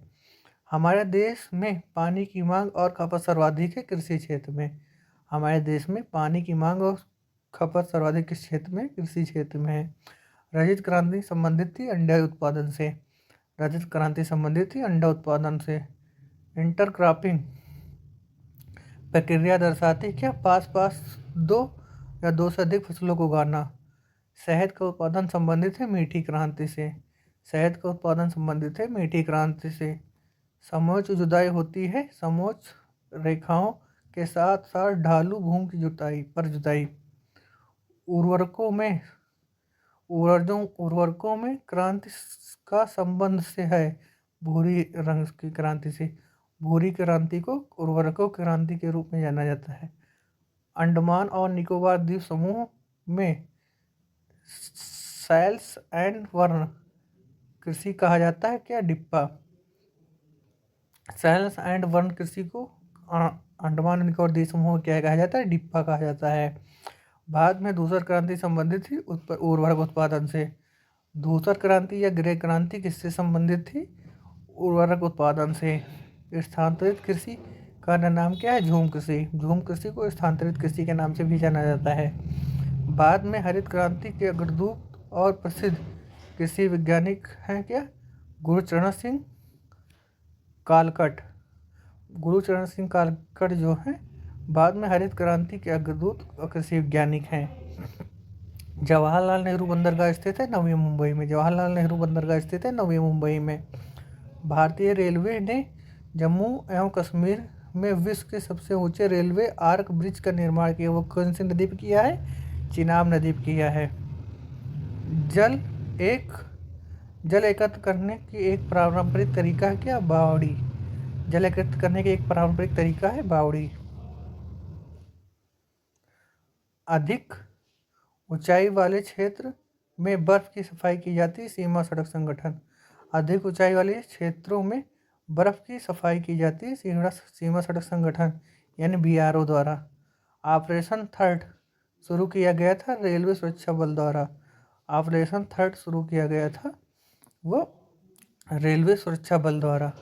हमारे देश में पानी की मांग और खपत सर्वाधिक है कृषि क्षेत्र में। हमारे देश में पानी की मांग और खपत सर्वाधिक किस क्षेत्र में? कृषि क्षेत्र में है। रजत क्रांति संबंधित थी अंडा उत्पादन से। रजत क्रांति संबंधित थी अंडा उत्पादन से। इंटरक्रॉपिंग प्रक्रिया दर्शाती क्या? पास पास दो या दो से अधिक फसलों को उगाना। शहद का उत्पादन संबंधित है मीठी क्रांति से। शहद का उत्पादन संबंधित है मीठी क्रांति से। समोच्च जुताई होती है समोच्च रेखाओं के साथ साथ ढालू भूमि की जुताई। उर्वरकों में क्रांति का संबंध से है भूरी रंग की क्रांति से। भूरी क्रांति को उर्वरकों क्रांति के रूप में जाना जाता है। अंडमान और निकोबार द्वीप समूह में सैल्स एंड वर्न कृषि कहा जाता है क्या? डिप्पा। सैल्स एंड वर्न कृषि को अंडमान और निकोबार द्वीप समूह क्या कहा जाता है? डिप्पा कहा जाता है। भारत में धूसर क्रांति संबंधित थी उर्वरक उत्पादन से। धूसर क्रांति या ग्रे क्रांति किससे संबंधित थी? उर्वरक उत्पादन से। स्थानांतरित कृषि का अन्य नाम क्या है? झूम कृषि। झूम कृषि को स्थानांतरित कृषि के नाम से भी जाना जाता है। भारत में हरित क्रांति के अग्रदूत और प्रसिद्ध कृषि वैज्ञानिक हैं क्या? गुरुचरण सिंह कालकट। गुरुचरण सिंह कालकट जो हैं बाद में हरित क्रांति के अग्रदूत और कृषि वैज्ञानिक हैं। जवाहरलाल नेहरू बंदरगाह स्थित है नवी मुंबई में। जवाहरलाल नेहरू बंदरगाह स्थित है नवी मुंबई में। भारतीय रेलवे ने जम्मू एवं कश्मीर में विश्व के सबसे ऊंचे रेलवे आर्क ब्रिज का निर्माण किया। वो कौन सी नदी पर किया है? चिनाब नदी पर किया है। जल एकत्र करने की एक पारंपरिक तरीका है क्या? बावड़ी। जल एकत्र करने की एक पारंपरिक तरीका है बावड़ी। अधिक ऊंचाई वाले क्षेत्र में बर्फ की सफाई की जाती है सीमा सड़क संगठन। अधिक ऊंचाई वाले क्षेत्रों में बर्फ की सफाई की जाती है सीमा सड़क संगठन यानी BRO द्वारा। ऑपरेशन थर्ड शुरू किया गया था रेलवे सुरक्षा बल द्वारा। ऑपरेशन थर्ड शुरू किया गया था वो रेलवे सुरक्षा बल द्वारा।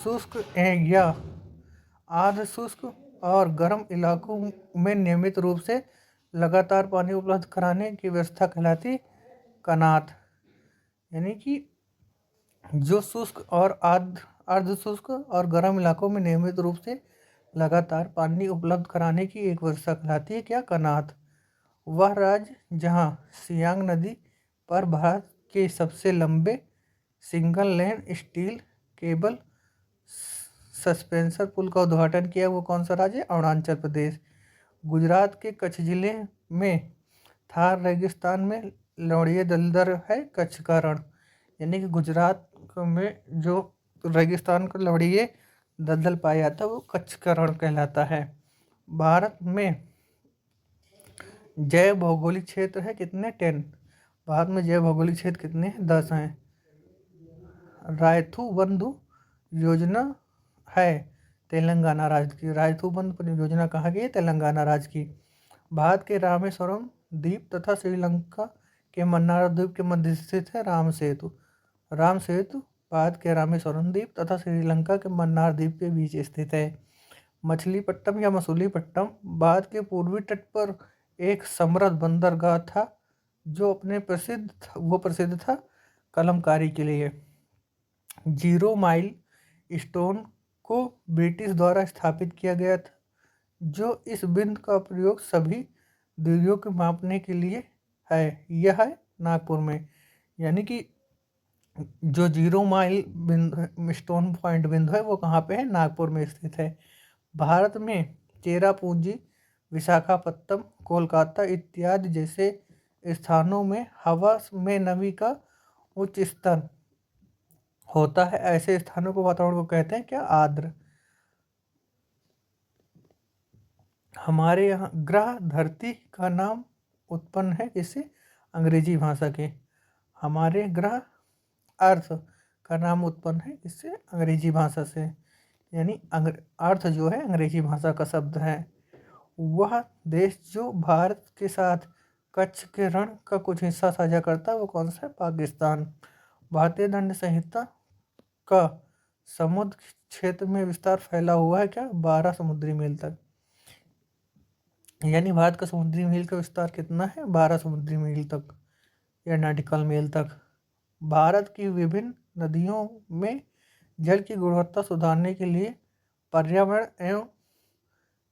शुष्क या आर्द्र शुष्क और गर्म इलाकों में नियमित रूप से लगातार पानी उपलब्ध कराने की व्यवस्था कहलाती कनात। यानी कि जो शुष्क और अर्ध शुष्क और गर्म इलाकों में नियमित रूप से लगातार पानी उपलब्ध कराने की एक व्यवस्था कहलाती है क्या? कनात। वह राज्य जहां सियांग नदी पर भारत के सबसे लंबे single lane steel cable suspension पुल का उद्घाटन किया वो कौन सा राज्य है? अरुणाचल प्रदेश। गुजरात के कच्छ जिले में थार रेगिस्तान में लवणीय दलदल है कच्छ का रण। यानी कि गुजरात में जो रेगिस्तान का लवणीय दलदल पाया जाता है वो कच्छ का रण कहलाता है। भारत में जैव भौगोलिक क्षेत्र है कितने? 10। भारत में जैव भौगोलिक क्षेत्र कितने हैं? 10 हैं। रायथू बंधु योजना है तेलंगाना राज्य की। रायथू बंधु परियोजना कहाँ की है? तेलंगाना राज्य की। भारत के रामेश्वरम द्वीप तथा श्रीलंका के मन्नार द्वीप के मध्य स्थित है राम सेतु। राम सेतु भारत के रामेश्वरम द्वीप तथा श्रीलंका के मन्नार द्वीप के बीच स्थित है। मछलीपट्टनम या मसूलीपट्टनम भारत के पूर्वी तट पर एक समृद्ध बंदरगाह था जो प्रसिद्ध था कलमकारी के लिए। 0 माइल स्टोन को ब्रिटिश द्वारा स्थापित किया गया था, जो इस बिंदु का प्रयोग सभी दूरियों को मापने के लिए है। यह है नागपुर में, यानी कि जो 0 माइल स्टोन पॉइंट बिंदु है वो कहाँ पे है, नागपुर में स्थित है। भारत में चेरापूंजी, विशाखापत्तनम, कोलकाता इत्यादि जैसे स्थानों में हवा में नमी का उच्च स्तर होता है। ऐसे स्थानों को वातावरण को कहते हैं क्या, आर्द्र। हमारे यहाँ ग्रह धरती का नाम उत्पन्न है किससे, अंग्रेजी भाषा के। हमारे ग्रह अर्थ का नाम उत्पन्न है इससे, अंग्रेजी भाषा से, यानी अर्थ जो है अंग्रेजी भाषा का शब्द है। वह देश जो भारत के साथ कच्छ के रण का कुछ हिस्सा साझा करता है वो कौन सा है, पाकिस्तान। भारतीय दंड संहिता का समुद्र क्षेत्र में विस्तार फैला हुआ है क्या, 12 समुद्री मील तक। यानी भारत का समुद्री मील का विस्तार कितना है, 12 समुद्री मील तक या नॉटिकल मील तक। भारत की विभिन्न नदियों में जल की गुणवत्ता सुधारने के लिए पर्यावरण एवं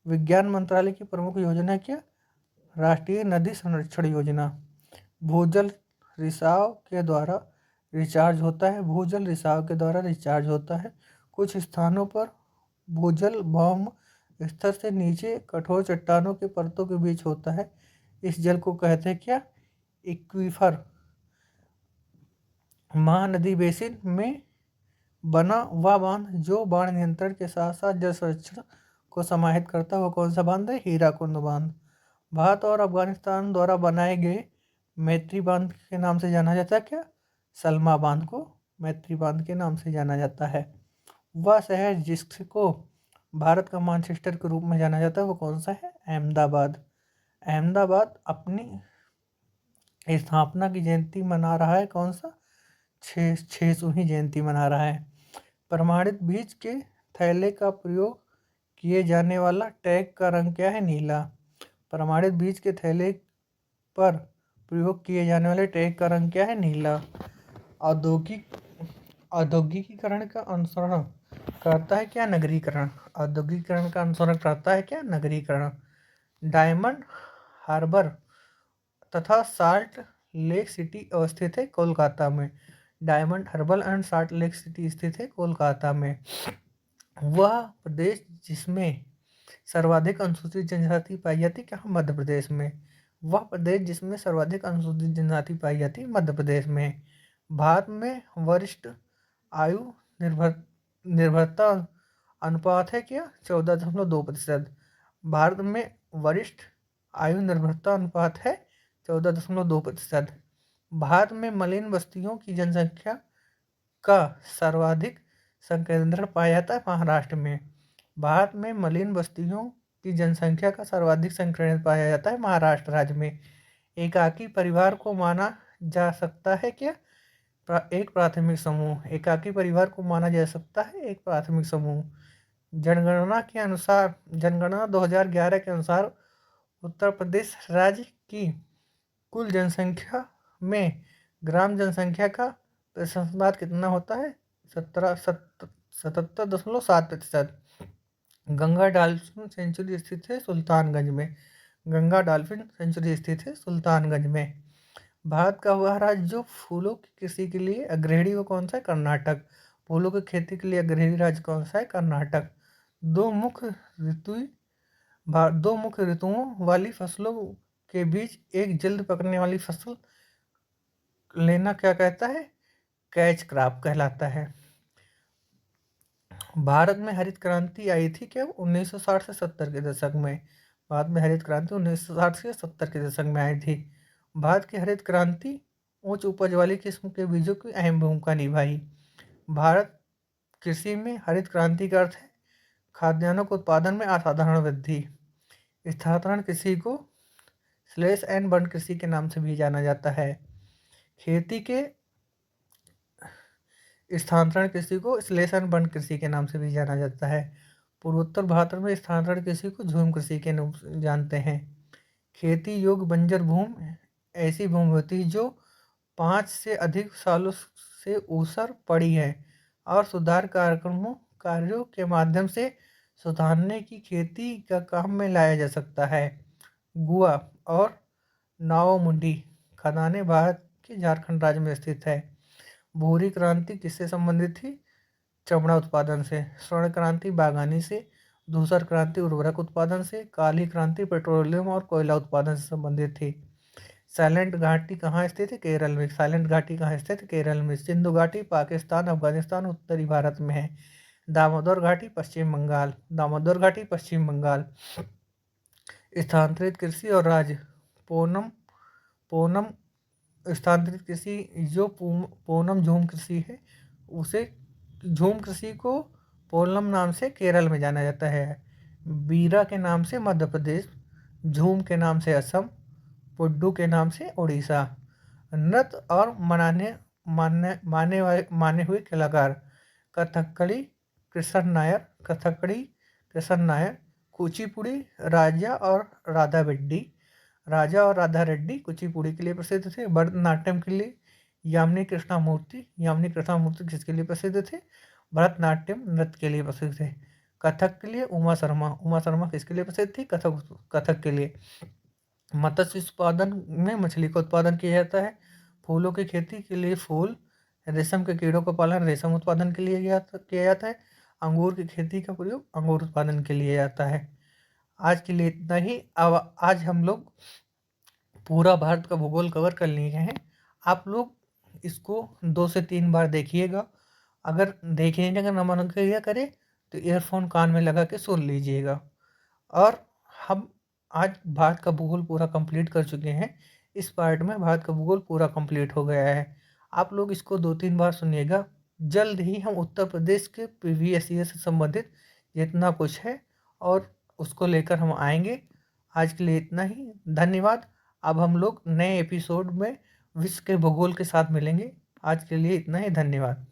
विज्ञान मंत्रालय की प्रमुख योजना क्या, राष्ट्रीय नदी संरक्षण योजना। भूजल रिसाव के द्वारा रिचार्ज होता है। कुछ स्थानों पर भूजल भौम स्तर से नीचे कठोर चट्टानों के परतों के बीच होता है। इस जल को कहते हैं क्या, एक्वीफर। महानदी बेसिन में बना वह बांध जो बाढ़ नियंत्रण के साथ साथ जल संरक्षण को समाहित करता है वो कौन सा बांध है, हीराकुंड बांध। भारत और अफगानिस्तान द्वारा बनाए गए मैत्री बांध के नाम से जाना जाता है क्या, सलमा बांध को मैत्री बांध के नाम से जाना जाता है। वह शहर जिसको भारत का मैनचेस्टर के रूप में जाना जाता है वो कौन सा है, अहमदाबाद। अहमदाबाद अपनी स्थापना की जयंती मना रहा है, कौन सा, 600वीं जयंती मना रहा है। प्रमाणित बीज के थैले का प्रयोग किए जाने वाला टैग का रंग क्या है, नीला। प्रमाणित बीज के थैले पर प्रयोग किए जाने वाले टैग का रंग क्या है, नीला। औद्योगिकीकरण का अनुसरण करता है क्या, नगरीकरण। औद्योगिकीकरण का अनुसरण करता है क्या, नगरीकरण। डायमंड हार्बर तथा साल्ट लेक सिटी अवस्थित है कोलकाता में। डायमंड हार्बर एंड साल्ट लेक सिटी स्थित है कोलकाता में। वह प्रदेश जिसमें सर्वाधिक अनुसूचित जनजाति पाई जाती है, कहाँ, मध्य प्रदेश में। वह प्रदेश जिसमें सर्वाधिक अनुसूचित जनजाति पाई जाती है, मध्य प्रदेश में। भारत में वरिष्ठ आयु निर्भरता अनुपात है क्या, 14.2%। भारत में वरिष्ठ आयु निर्भरता अनुपात है 14.2%। भारत में मलिन बस्तियों की जनसंख्या का सर्वाधिक संकेंद्रण पाया जाता है महाराष्ट्र में। भारत में मलिन बस्तियों की जनसंख्या का सर्वाधिक संकेंद्रण पाया जाता है महाराष्ट्र राज्य में। एकाकी परिवार को माना जा सकता है क्या, एक प्राथमिक समूह। एकाकी परिवार को माना जा सकता है एक प्राथमिक समूह। जनगणना 2011 के अनुसार उत्तर प्रदेश राज्य की कुल जनसंख्या में ग्राम जनसंख्या का प्रतिशत कितना होता है, 77.7%। गंगा डॉल्फिन सेंचुरी स्थित है सुल्तानगंज में। गंगा डॉल्फिन सेंचुरी स्थित है सुल्तानगंज में। भारत का वह राज्य जो फूलों की कृषि के लिए अग्रणी वो कौन सा है, कर्नाटक। फूलों की खेती के लिए अग्रणी राज्य कौन सा है, कर्नाटक। दो मुख्य ऋतुओं वाली फसलों के बीच एक जल्द पकने वाली फसल लेना क्या कहता है, कैच क्रॉप कहलाता है। भारत में हरित क्रांति आई थी क्या, 1960 से 70 के दशक में। भारत में हरित क्रांति 1960 से 70 के दशक में आई थी। भारत की हरित क्रांति उच्च उपज वाली किस्म के बीजों की अहम भूमिका निभाई। भारत कृषि में हरित क्रांति का अर्थ है खाद्यान्नों के उत्पादन में असाधारण वृद्धि। स्थानांतरण कृषि को स्लैश एंड बर्न कृषि के नाम से भी जाना जाता है। खेती के स्थानांतरण कृषि को श्लेषण बंद कृषि के नाम से भी जाना जाता है। पूर्वोत्तर भारत में स्थानांतरण कृषि को झूम कृषि के नाम से जानते हैं। खेती योग्य बंजर भूमि ऐसी भूमि होती है जो 5 से अधिक सालों से ऊसर पड़ी है और सुधार कार्यों के माध्यम से सुधारने की खेती का काम में लाया जा सकता है। गुआ और नाओमुंडी खदानें भारत के झारखंड राज्य में स्थित है। भूरी क्रांति किससे संबंधित थी? चमड़ा उत्पादन से। स्वर्ण क्रांति बागवानी से। धूसर क्रांति उर्वरक उत्पादन से। काली क्रांति पेट्रोलियम और कोयला उत्पादन से संबंधित थी। साइलेंट घाटी कहाँ स्थित है? केरल में। साइलेंट घाटी कहाँ स्थित है? केरल में। सिंधु घाटी पाकिस्तान अफगानिस्तान उत्तरी भारत में है। दामोदर घाटी पश्चिम बंगाल। दामोदर घाटी पश्चिम बंगाल। स्थानांतरित कृषि और राज्य। पूनम स्थानांतरित कृषि जो पूनम झूम कृषि है उसे झूम कृषि को पोलम नाम से केरल में जाना जाता है। बीरा के नाम से मध्य प्रदेश। झूम के नाम से असम। पुड्डू के नाम से उड़ीसा। नृत्य और माने हुए कलाकार। कथकली कृष्ण नायर। कथकली कृष्ण नायर। कुचिपुड़ी राजा और राधा रेड्डी कुचिपुड़ी के लिए प्रसिद्ध थे। भरतनाट्यम के लिए यामिनी कृष्णमूर्ति किसके लिए प्रसिद्ध थे? भरतनाट्यम नृत्य के लिए प्रसिद्ध थे। कथक के लिए उमा शर्मा किसके लिए प्रसिद्ध थी? कथक के लिए। मत्स्य उत्पादन में मछली का उत्पादन किया जाता है। फूलों की खेती के लिए फूल। रेशम के कीड़ों का पालन रेशम उत्पादन के लिए किया जाता है। अंगूर की खेती का प्रयोग अंगूर उत्पादन के लिए जाता है। आज के लिए इतना ही। अब आज हम लोग पूरा भारत का भूगोल कवर कर लिए हैं। आप लोग इसको 2 से 3 बार देखिएगा। अगर देखने का न मन करे तो ईयरफोन कान में लगा के सुन लीजिएगा। और हम आज भारत का भूगोल पूरा कंप्लीट कर चुके हैं। इस पार्ट में भारत का भूगोल पूरा कंप्लीट हो गया है। आप लोग इसको 2-3 बार सुनिएगा। जल्द ही हम उत्तर प्रदेश के PVSES से संबंधित जितना कुछ है और उसको लेकर हम आएंगे। आज के लिए इतना ही। धन्यवाद। अब हम लोग नए एपिसोड में विश्व के भूगोल के साथ मिलेंगे। आज के लिए इतना ही। धन्यवाद।